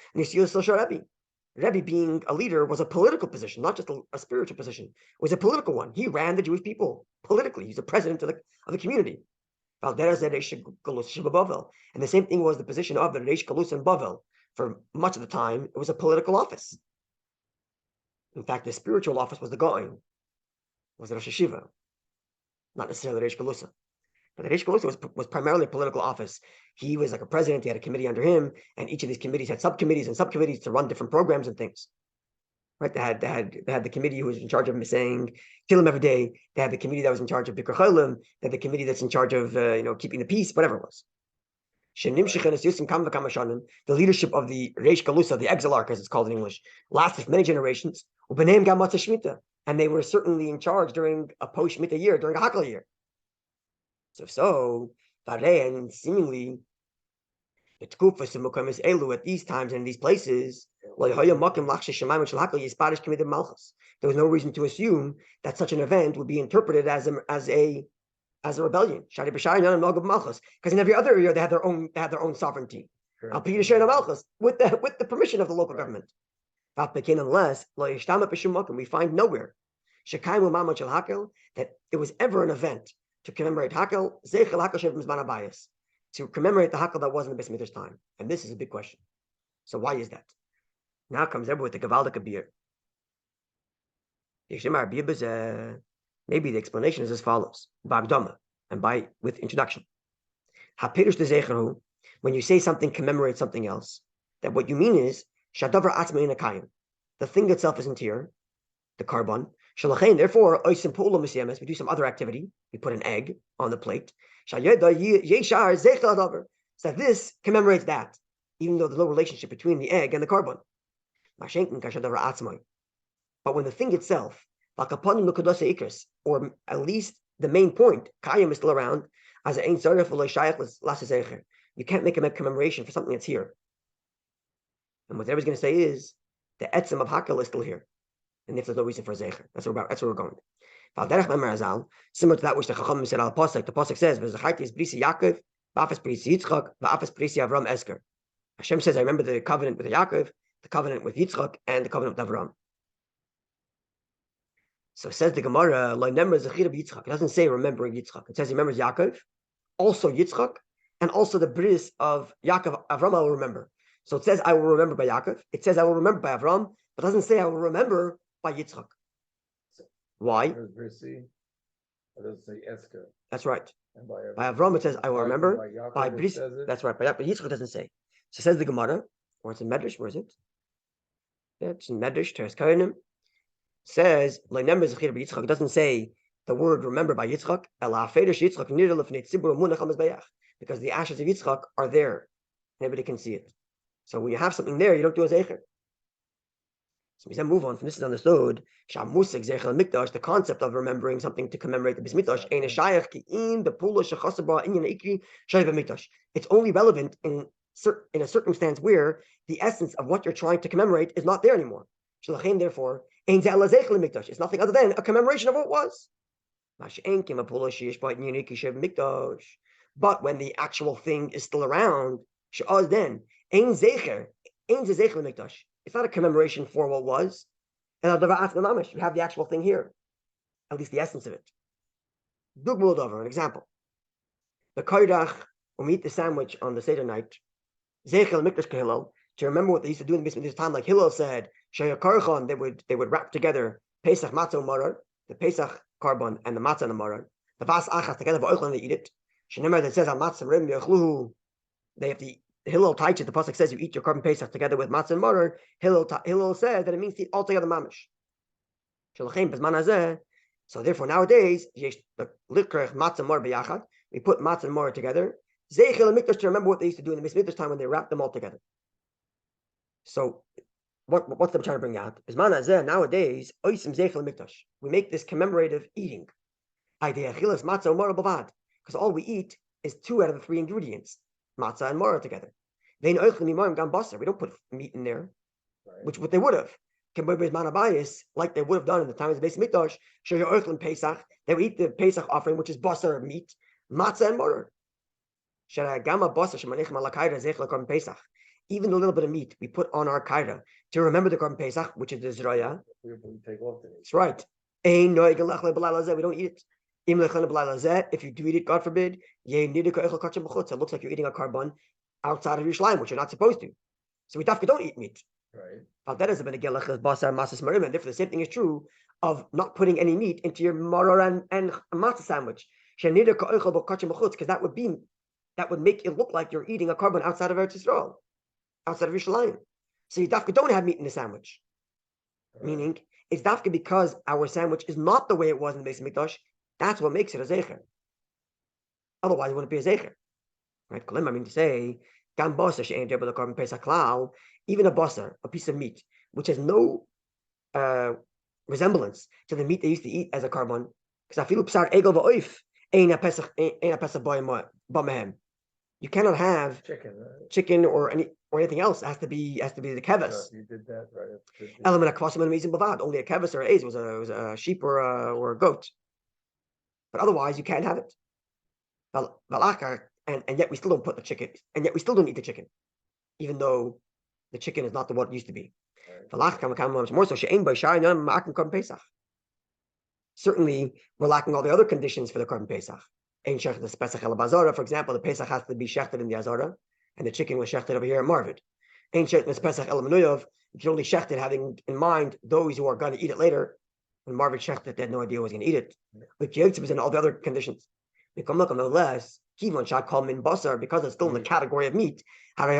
Rebbe being a leader was a political position, not just a spiritual position. It was a political one. He ran the Jewish people politically. He's the president of the community. Aderes Reish Galus Bavel. And the same thing was the position of the Reish Galus in Bavel. For much of the time, it was a political office. In fact, the spiritual office was the Goin, was the Rosh Hashiva, not necessarily the Reish Galusa. But the Reish Galusa was primarily a political office. He was like a president, he had a committee under him, and each of these committees had subcommittees and subcommittees to run different programs and things. Right? They had the committee who was in charge of saying, kill him every day. They had the committee that was in charge of Bikkur Cholim. They had the committee that's in charge of keeping the peace, whatever it was. The leadership of the Reish Galusa, the exilarch, as it's called in English, lasted for many generations. And they were certainly in charge during a post-Shemitah year, during a Hakhel year. So, and seemingly, at these times and in these places, there was no reason to assume that such an event would be interpreted as a rebellion. Because in every other area they had their own sovereignty. Sure. With the permission of the local government. Unless we find nowhere that it was ever an event to commemorate Hakhel, to commemorate the Hakhel that was in the Beis Mikdash time. And this is a big question. So why is that? Now comes Rebbe with the Gavaldik Abir. Maybe the explanation is as follows: Ba'agdama, and with introduction. Hapirush de Zecheru, when you say something commemorates something else, that what you mean is Shadavar Atzma Inakayim. The thing itself isn't here, the carbon. Shalachain, therefore, we do some other activity. We put an egg on the plate. So that this commemorates that, even though there's no relationship between the egg and the carbon. But when the thing itself, or at least the main point, Kayim is still around, you can't make a commemoration for something that's here. And what everybody's going to say is, the etzem of Hakhel is still here. And if there's no reason for Zecher, that's where we're going. Similar to that which the Chachamim said al Pasuk, the Pasuk says, Yaakov, Avram Esker. Hashem says, I remember the covenant with Yaakov, the covenant with Yitzchok, and the covenant with Avram. So says the Gemara, it doesn't say remembering Yitzchok. It says he remembers Yaakov, also Yitzchok, and also the bris of Yaakov, Avram I will remember. So it says I will remember by Yaakov. It says I will remember by Avram, but it doesn't say I will remember by Yitzchok. Why? It doesn't say Esker. That's right. And by Avram it says I will remember. By bris, that's right. By Yitzchok it doesn't say. So says the Gemara, or it's in Medrash. Where is it? Yeah, it's in Medrash. Teres Kohanim says it doesn't say the word remember by Yitzchok. Because the ashes of Yitzchok are there. Everybody can see it. So when you have something there, you don't do a zecher. So we then move on from this is understood. The concept of remembering something to commemorate the Beis Mikdash. It's only relevant in a circumstance where the essence of what you're trying to commemorate is not there anymore. Therefore, it's nothing other than a commemoration of what was. But when the actual thing is still around, then it's not a commemoration for what was. You have the actual thing here, at least the essence of it. An example. The koydach, when we eat the sandwich on the Seder night, to remember what they used to do in the Beis Mikdash time, like Hillel said, they would wrap together Pesach matzah marar, the Pesach carbon and the matzah and the marar, the vas achas together, and they eat it. That says they have the Hillel Taichit, the pasuk says you eat your carbon Pesach together with matzah and marar. Hillel says that it means to eat all together mamish. So therefore nowadays we put matzah and marar together. To remember what they used to do in the Beis Mikdash time when they wrapped them all together. So what's them trying to bring out? Nowadays, we make this commemorative eating. Because all we eat is 2 out of the 3 ingredients, matzah and maror together. We don't put meat in there, right. Which what they would have. Like they would have done in the time of the Beis Mikdash, they would eat the Pesach offering, which is basar meat, matzah and maror. Even the little bit of meat we put on our kaira to remember the carbon Pesach, which is the Zroya. We take off the meat. That's right. We don't eat it. If you do eat it, God forbid, it looks like you're eating a carbon outside of Yerushalyim, which you're not supposed to. So we don't eat meat. Right. And therefore, the same thing is true of not putting any meat into your maror and matzah sandwich. Because that would make it look like you're eating a carbon outside of Eretz Yisrael, outside of Yerushalayim. So you don't have meat in the sandwich. Right. Meaning, it's dafka because our sandwich is not the way it was in the Beis Hamikdash. That's what makes it a zecher. Otherwise, it wouldn't be a zecher. Right? I mean to say, even a basar, a piece of meat, which has no resemblance to the meat they used to eat as a carbon, because you cannot have chicken or anything else. It has to be the keves. You did that right. Element of kvasim and only a keves or a was a sheep or a goat. But otherwise, you can't have it. And yet we still don't put the chicken, and yet we still don't eat the chicken, even though the chicken is not what it used to be. Certainly, we're lacking all the other conditions for the carbon Pesach. For example, the Pesach has to be shechted in the Azara, and the chicken was shechted over here at Marvid. You can only shecht it having in mind those who are going to eat it later. When Marvid shechted, they had no idea who was going to eat it. But Yitzchok was in all the other conditions. Nonetheless, because it's still in the category of meat. And if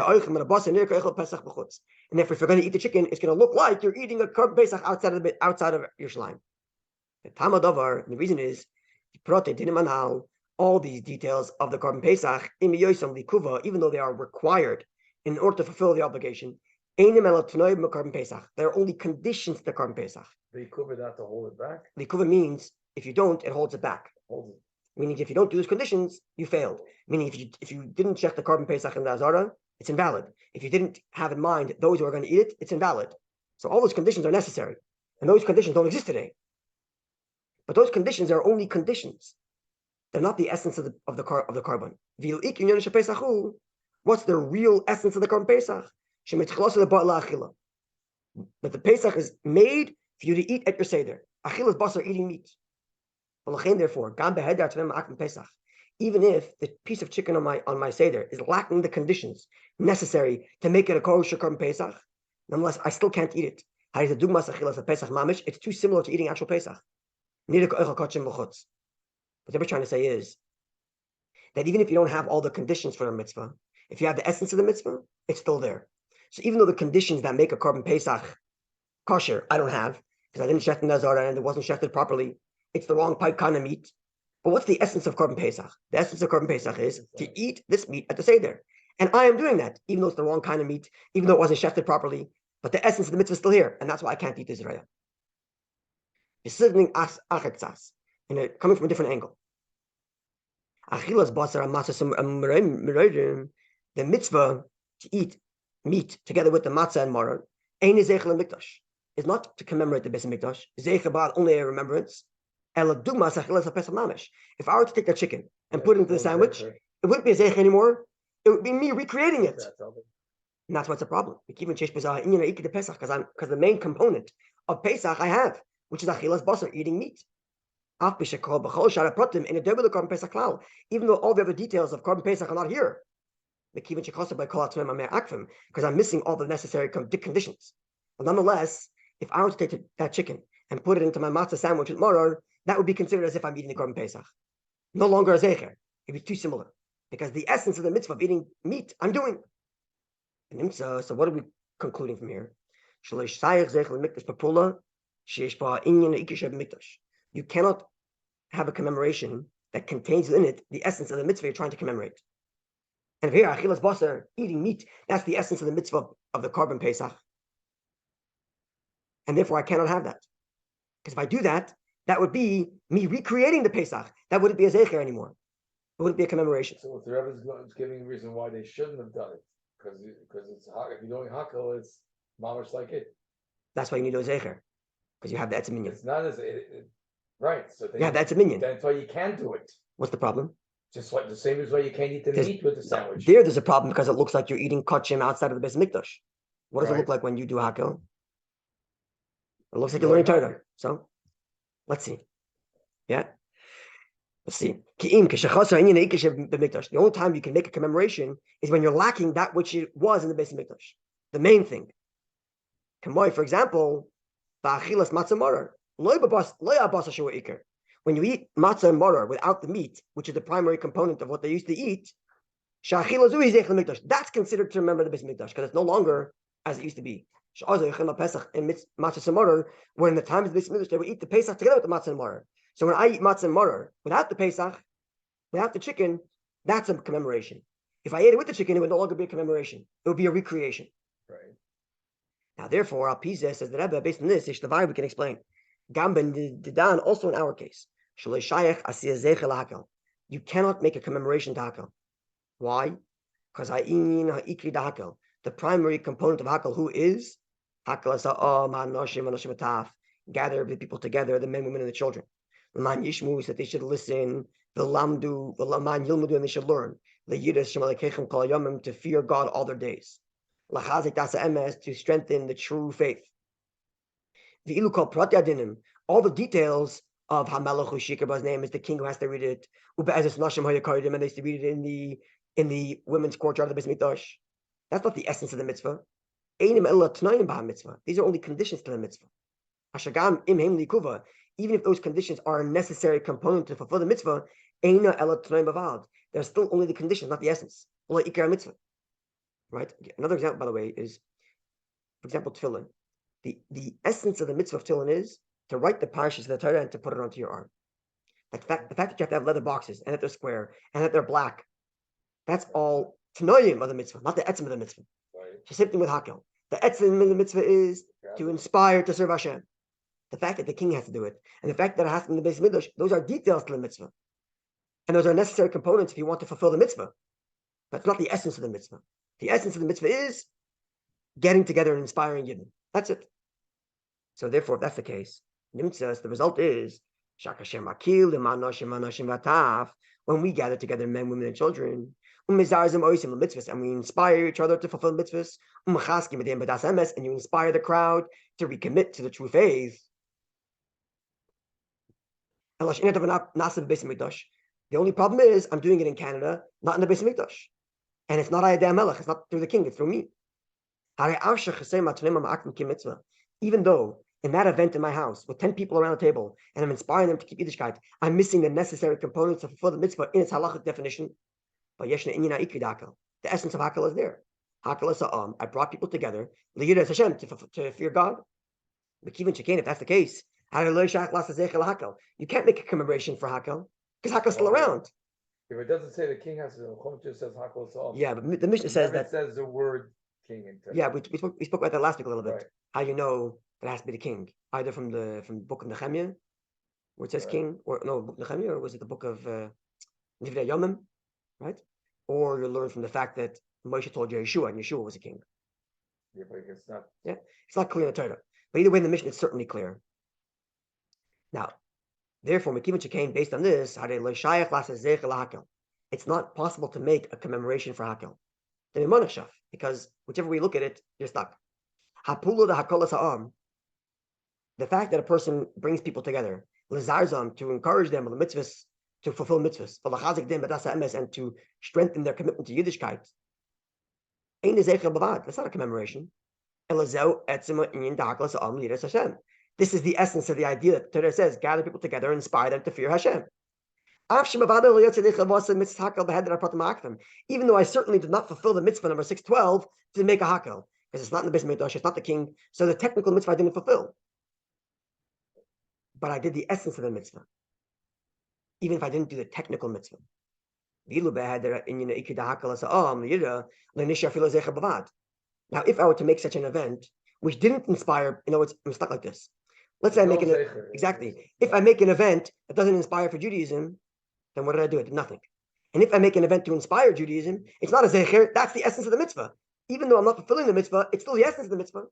you're going to eat the chicken, it's going to look like you're eating a carbon Pesach outside of Yerushalayim. The reason is all these details of the carbon Pesach, even though they are required in order to fulfill the obligation, there are only conditions to the carbon Pesach. The kuva not to hold it back. The kuva means if you don't, it holds it back. Meaning if you don't do those conditions, you failed. Meaning if you didn't check the carbon Pesach in the Azara, it's invalid. If you didn't have in mind those who are going to eat it, it's invalid. So all those conditions are necessary, and those conditions don't exist today. But those conditions are only conditions. They're not the essence of the carbon. What's the real essence of the carbon Pesach? That the Pesach is made for you to eat at your Seder. Achil is basar, eating meat. Therefore, even if the piece of chicken on my Seder is lacking the conditions necessary to make it a kosher carbon Pesach, nonetheless, I still can't eat it. It's too similar to eating actual Pesach. What they're trying to say is that even if you don't have all the conditions for the mitzvah, if you have the essence of the mitzvah, it's still there. So even though the conditions that make a carbon Pesach kosher, I don't have, because I didn't shecht in the Azara and it wasn't shechted properly, it's the wrong kind of meat. But what's the essence of carbon Pesach? The essence of carbon Pesach is to eat this meat at the Seder. And I am doing that, even though it's the wrong kind of meat, even though it wasn't shechted properly, but the essence of the mitzvah is still here, and that's why I can't eat Israel. It's coming from a different angle. The mitzvah to eat meat together with the matzah and maror is not to commemorate the Beis Hamikdash. Zecher only a remembrance. If I were to take that chicken and put it into the sandwich, it wouldn't be a zecher anymore. It would be me recreating it. And that's what's a problem. Because the main component of Pesach I have, which is achilas basar, eating meat. Even though all the other details of carbon Pesach are not here, because I'm missing all the necessary conditions. But nonetheless, if I were to take that chicken and put it into my matzah sandwich with maror, that would be considered as if I'm eating the carbon Pesach. No longer a zecher. It'd be too similar. Because the essence of the mitzvah of eating meat, I'm doing. And so what are we concluding from here? You cannot have a commemoration that contains in it the essence of the mitzvah you're trying to commemorate. And here, achilas basar, eating meat, that's the essence of the mitzvah of the carbon Pesach. And therefore, I cannot have that. Because if I do that, that would be me recreating the Pesach. That wouldn't be a zecher anymore. It wouldn't be a commemoration. So the Rebbe is giving a reason why they shouldn't have done it. Because it's if you're doing Hakhel, it's mamash like it. That's why you need a zecher. Because you have the etzem minyan. It's not as right. So you have the etzem minyan. That's why you can't do it. What's the problem? Just like the same as why you can't eat the meat with the sandwich. There's a problem because it looks like you're eating kachim outside of the Beis Hamikdash. What does it look like when you do Hakhel? It looks like you're learning Torah. So, let's see. Yeah. Let's see. The only time you can make a commemoration is when you're lacking that which it was in the base of Mikdash. The main thing. For example, when you eat matzah and maror without the meat, which is the primary component of what they used to eat, that's considered to remember the base of Mikdash because it's no longer as it used to be. In matzah and maror, when in the time of the base of Mikdash, they would eat the Pesach together with the matzah and maror. So when I eat matzah and maror without the Pesach, without the chicken, that's a commemoration. If I ate it with the chicken, it would no longer be a commemoration. It would be a recreation. Right. Now, therefore, Al Pizeh says the Rebbe, based on this, Levi we can explain. Gamben Didan, also in our case, you cannot make a commemoration to Hakhel. Why? Because the primary component of Hakhel, who is Hakhel, gather the people together, the men, women, and the children. L'man yishmu, that they should listen. The lamdu, the laman yilmudu, and they should learn. The yiddish shemalekechem kol yomim, to fear God all their days. Lachazik dasa emes, to strengthen the true faith. The ilu kol prati adinim, all the details of Hamelach Shikaba's name is the king who has to read it. Ube'ezes nashim hayakaridim, and they used to read it in the women's courtyard of the Beis Mikdash. That's not the essence of the mitzvah. Einim ella t'nayim b'ha mitzvah. These are only conditions to the mitzvah. Hashagam imhem likuva. Even if those conditions are a necessary component to fulfill the mitzvah, eina ella t'nayim b'avad. They're still only the conditions, not the essence. Ola ikar mitzvah. Right? Another example, by the way, is, for example, tefillin. The essence of the mitzvah of tefillin is to write the parashas of the Torah and to put it onto your arm. The fact that you have to have leather boxes and that they're square and that they're black, that's all t'noyim of the mitzvah, not the etzim of the mitzvah. Right. The same thing with Hakhel. The etzim of the mitzvah is to inspire to serve Hashem. The fact that the king has to do it and the fact that it has to be in the Beis Mikdash, those are details to the mitzvah. And those are necessary components if you want to fulfill the mitzvah. That's not the essence of the mitzvah. The essence of the mitzvah is getting together and inspiring Yidden. That's it. So therefore, if that's the case, the result is when we gather together, men, women, and children, and we inspire each other to fulfill mitzvahs, and you inspire the crowd to recommit to the true faith. The only problem is I'm doing it in Canada, not in the Beis Mikdash. And it's not Ayadei Melech, it's not through the king, it's through me. Even though in that event in my house with 10 people around the table and I'm inspiring them to keep Yiddishkeit, I'm missing the necessary components to fulfill the mitzvah in its halachic definition. But the essence of Hakhel is there. Hakhel is I brought people together Hashem, to fear God. But even if that's the case, you can't make a commemoration for Hakhel because Hakel's still around. If it doesn't say the king has to, it just says Hakhel. Yeah, but the Mishnah says that. It says the word king. Yeah, we spoke about that last week a little bit. Right. How you know that it has to be the king, either from the book of Nehemiah, where it says king, or book of Nehemiah, or was it the book of Nivdei Yomim, right? Or you learn from the fact that Moshe told Yeshua, and Yeshua was a king. Yeah, but it's not. Yeah, it's not clear in the Torah. But either way, in the Mishnah, it's certainly clear. Now, therefore, based on this, it's not possible to make a commemoration for Hakhel. Because whichever way you look at it, you're stuck. The fact that a person brings people together, to encourage them, mitzvahs, to fulfill mitzvahs, and to strengthen their commitment to Yiddishkeit, that's not a commemoration. This is the essence of the idea that the Torah says, gather people together and inspire them to fear Hashem. Even though I certainly did not fulfill the mitzvah number 612 to make a Hakhel, because it's not in the Beis Mikdash, it's not the king, so the technical mitzvah I didn't fulfill. But I did the essence of the mitzvah, even if I didn't do the technical mitzvah. Now, if I were to make such an event, which didn't inspire, it's stuck like this. Let's say I make if I make an event that doesn't inspire for Judaism, then what did I do? I did nothing. And if I make an event to inspire Judaism, it's not a zecher, that's the essence of the mitzvah. Even though I'm not fulfilling the mitzvah, it's still the essence of the mitzvah.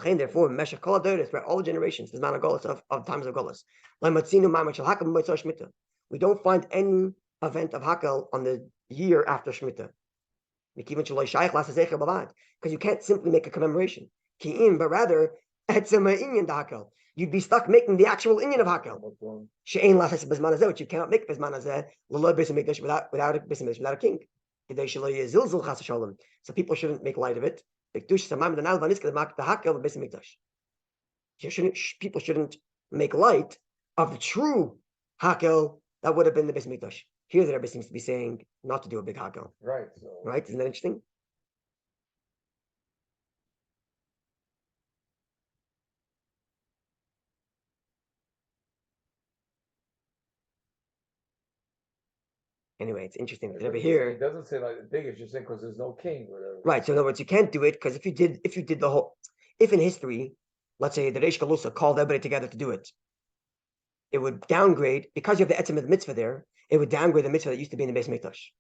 Therefore, Meshach Kol Aderes, throughout all the generations, there's not a Golas of times of Golas. We don't find any event of Hakhel on the year after Shemitah. Because you can't simply make a commemoration. But rather, etzema inyan Hakhel. You'd be stuck making the actual inyan of Hakhel. She'ein lachas b'zman hazeh, which you cannot make b'zman hazeh, l'lo b'is hamikdash without a king. So people shouldn't make light of it. People shouldn't make light of the true Hakhel that would have been the Beis Hamikdash. Here the Rebbe seems to be saying not to do a big Hakhel. Right. Right? Isn't that interesting? Anyway, it's interesting. The Rebbe here. It doesn't say like big, it's just saying because there's no king. Whatever. Right. So in other words, you can't do it because if you did the whole, if in history, let's say the Reish Galusa called everybody together to do it, it would downgrade, because you have the etzem of the mitzvah there, it would downgrade the mitzvah that used to be in the Beis Hamikdash.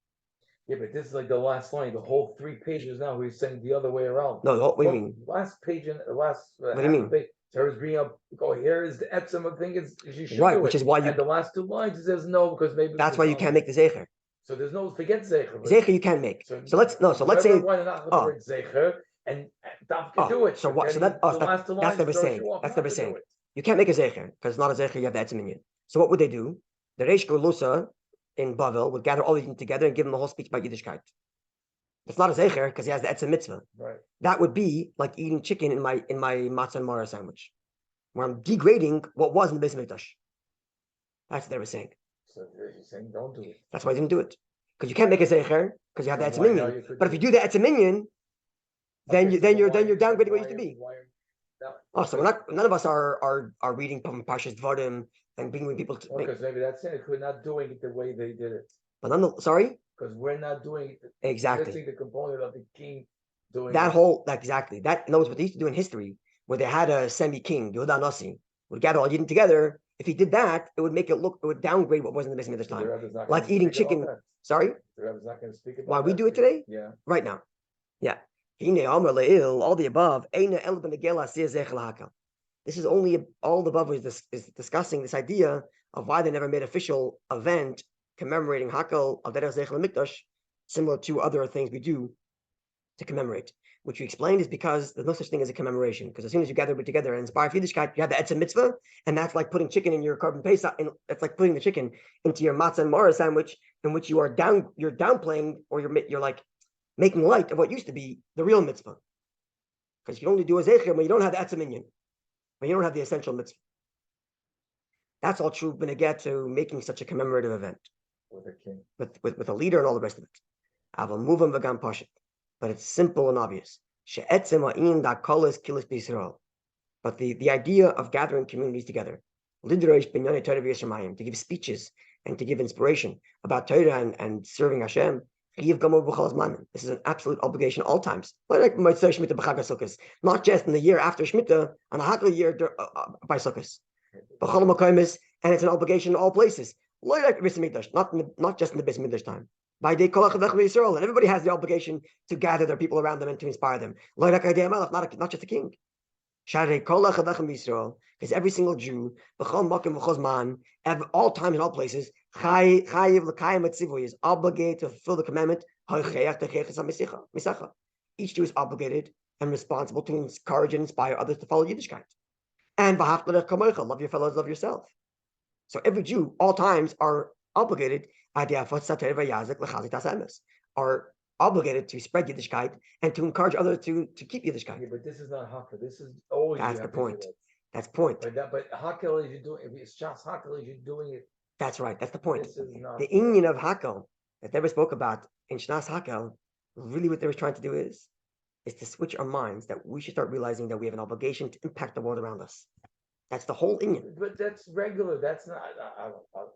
Yeah, but this is like the last line, the whole 3 pages now, he's saying the other way around. No, what do you mean? Last page and the last what do you mean? Page, so he's bringing up, here is the etzem of thing is you should right, do which it. is why you. And the last 2 lines, he says no, because maybe that's why you can't make the zecher. So there's no forget zecher. Zecher you can't make. So let's say. Why not the word zecher and do it? So what? So that's what we're saying. That's what we're saying. You can't make a zecher because it's not a zecher. You have the etzem in. So what would they do? The Reish Galusa in Bavel would gather all of them together and give them a whole speech about Yiddishkeit. It's not a zecher because he has the etzem mitzvah. Right. That would be like eating chicken in my matzah and mara sandwich, where I'm degrading what was in the Beis Hamikdash. That's what they were saying. So he's saying don't do it. That's why I didn't do it, because you can't make a zecher because you have the etzem minyan. But if you do the etzem minyan, then you're downgrading what used to be. So none of us are reading Parshas Dvarim and bringing people to. Because maybe that's it. We're not doing it the way they did it. But sorry. Because we're not doing it exactly the component of the king doing that exactly that knows what they used to do in history, where they had a semi-king, Yehuda Nasi, would gather all Yidden together. If he did that, it would make it would downgrade what was in the Beis Hamikdash time, like eating chicken. Sorry, the Rebbe's not going to speak about why we do it today? Yeah, right now. Yeah, all the above. This is only all the above is discussing this idea of why they never made official event commemorating Hakhel, Aderes, Mikdash, similar to other things we do to commemorate, which we explained is because there's no such thing as a commemoration. Because as soon as you gather together and inspire Yiddishkeit, you have the etzem mitzvah, and that's like putting chicken in your carbon paste. It's like putting the chicken into your matzah and mara sandwich, in which you're downplaying, or you're like making light of what used to be the real mitzvah. Because you can only do a zecher when you don't have the etzem minyan, when you don't have the essential mitzvah. That's all true when it gets to making such a commemorative event. With a king, with a leader and all the rest of it. But it's simple and obvious. But the idea of gathering communities together, to give speeches and to give inspiration about Torah and serving Hashem, this is an absolute obligation all times. Not just in the year after Shemitah, on a Hakhel year by Sukkot. And it's an obligation in all places. Not just in the Beis Hamikdash time. And everybody has the obligation to gather their people around them and to inspire them. Not just the king. Because every single Jew, at all times and all places, is obligated to fulfill the commandment. Each Jew is obligated and responsible to encourage and inspire others to follow Yiddishkeit. And love your fellows, love yourself. So every Jew, all times, are obligated are obligated to spread Yiddishkeit and to encourage others to keep Yiddishkeit. Yeah, but this is not Hakhel. This is always. That's the point. That's the point. But Hakhel is you doing. If it's just Hakhel, is you doing it. That's right. That's the point. This is not the inyan of Hakhel that they ever spoke about in Shnas Hakhel. Really, what they were trying to do is to switch our minds that we should start realizing that we have an obligation to impact the world around us. That's the whole inyan. But that's regular. That's not. I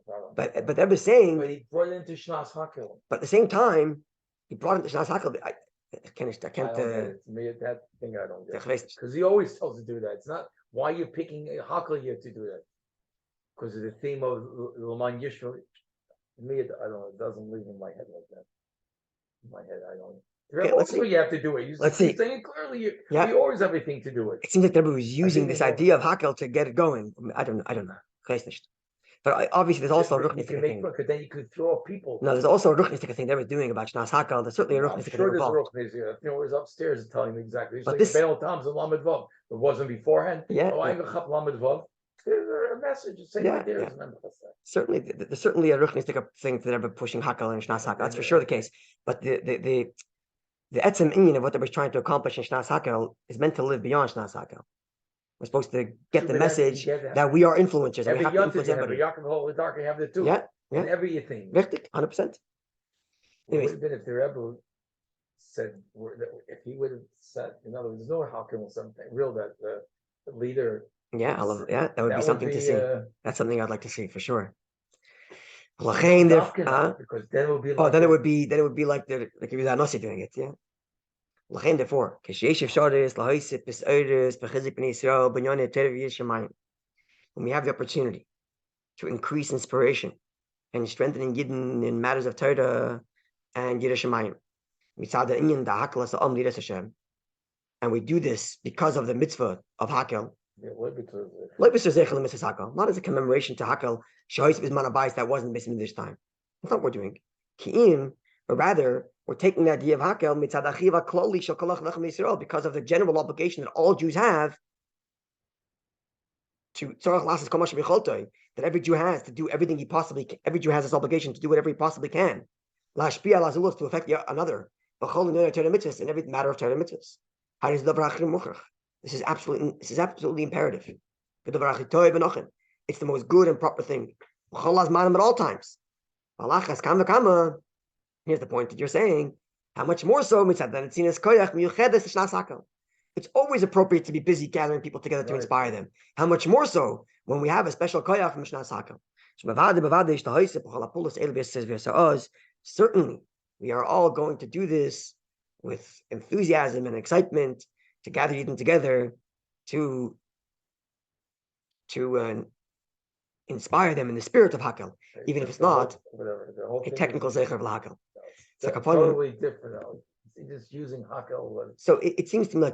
don't. But they were saying. But he brought it into Shnas Hakhel. But at the same time, he brought it into Shnas Hakhel. I can't. To me, that thing I don't get. Because he always tells to do that. It's not why you're picking a Hakhel year to do that. Because of the theme of L'man Yishmael. To me, I don't know. It doesn't leave in my head like that. In my head, I don't. Okay, let's see. You have to do it. Let's see. Saying clearly, you always have everything to do it. It seems like everybody was using this idea of Hakhel to get it going. I don't know. But obviously, there's also a You ruchnistic can make thing. because then you could throw people. No, there's also a ruchnistic thing they were doing about Shnas Hakhel. There's certainly a I'm ruchnistic thing sure there's a involved. Rochnis, you know, it was upstairs telling me exactly. It's But like this- Baal Tom's and Lamed Vav. It wasn't beforehand. Yeah, Oh, I yeah. ain't gonna Lamed Vav. There's a message. The same Yeah, idea yeah. as Memphis. Certainly, there's certainly a ruchnistic thing that they're pushing Hakhel and Shnas Hakhel. That's for sure the case. But the etzem inyan of what they were trying to accomplish in Shnas Hakhel is meant to live beyond Shnas Hakhel. We're supposed to get the message that we are influencers and we have to influence everybody. Yaakov Hol Dark have the two. Yeah, And yeah. everything. Richtig, 100%. It would have been if the Rebbe said if he would have said, in other words, no Hakhel or something real that the leader. Yeah, that would be something to see. That's something I'd like to see for sure. Because then it would be. Then it would be like Rabbi Nasi doing it. Yeah. Therefore, when we have the opportunity to increase inspiration and strengthening Yidden in matters of Torah and Yerushalyim, and we do this because of the mitzvah of Hakhel. Not as a commemoration to Hakhel, that wasn't based in this time. That's not what we're doing. But rather, we're taking the idea of Hakhel because of the general obligation that all Jews have to that every Jew has to do everything he possibly can. Every Jew has this obligation to do whatever he possibly can. To affect another. In every matter of Torah mitzvahs. This is absolutely imperative. It's the most good and proper thing. At all times. Here's the point that you're saying. How much more so? It's always appropriate to be busy gathering people together to inspire them. How much more so when we have a special koyach from Shnas Hakhel? Certainly, we are all going to do this with enthusiasm and excitement to gather them together to inspire them in the spirit of Hakhel, even if it's not a technical zecher of Hakhel. It's like totally different. He's just using Hakhel. So it seems to me like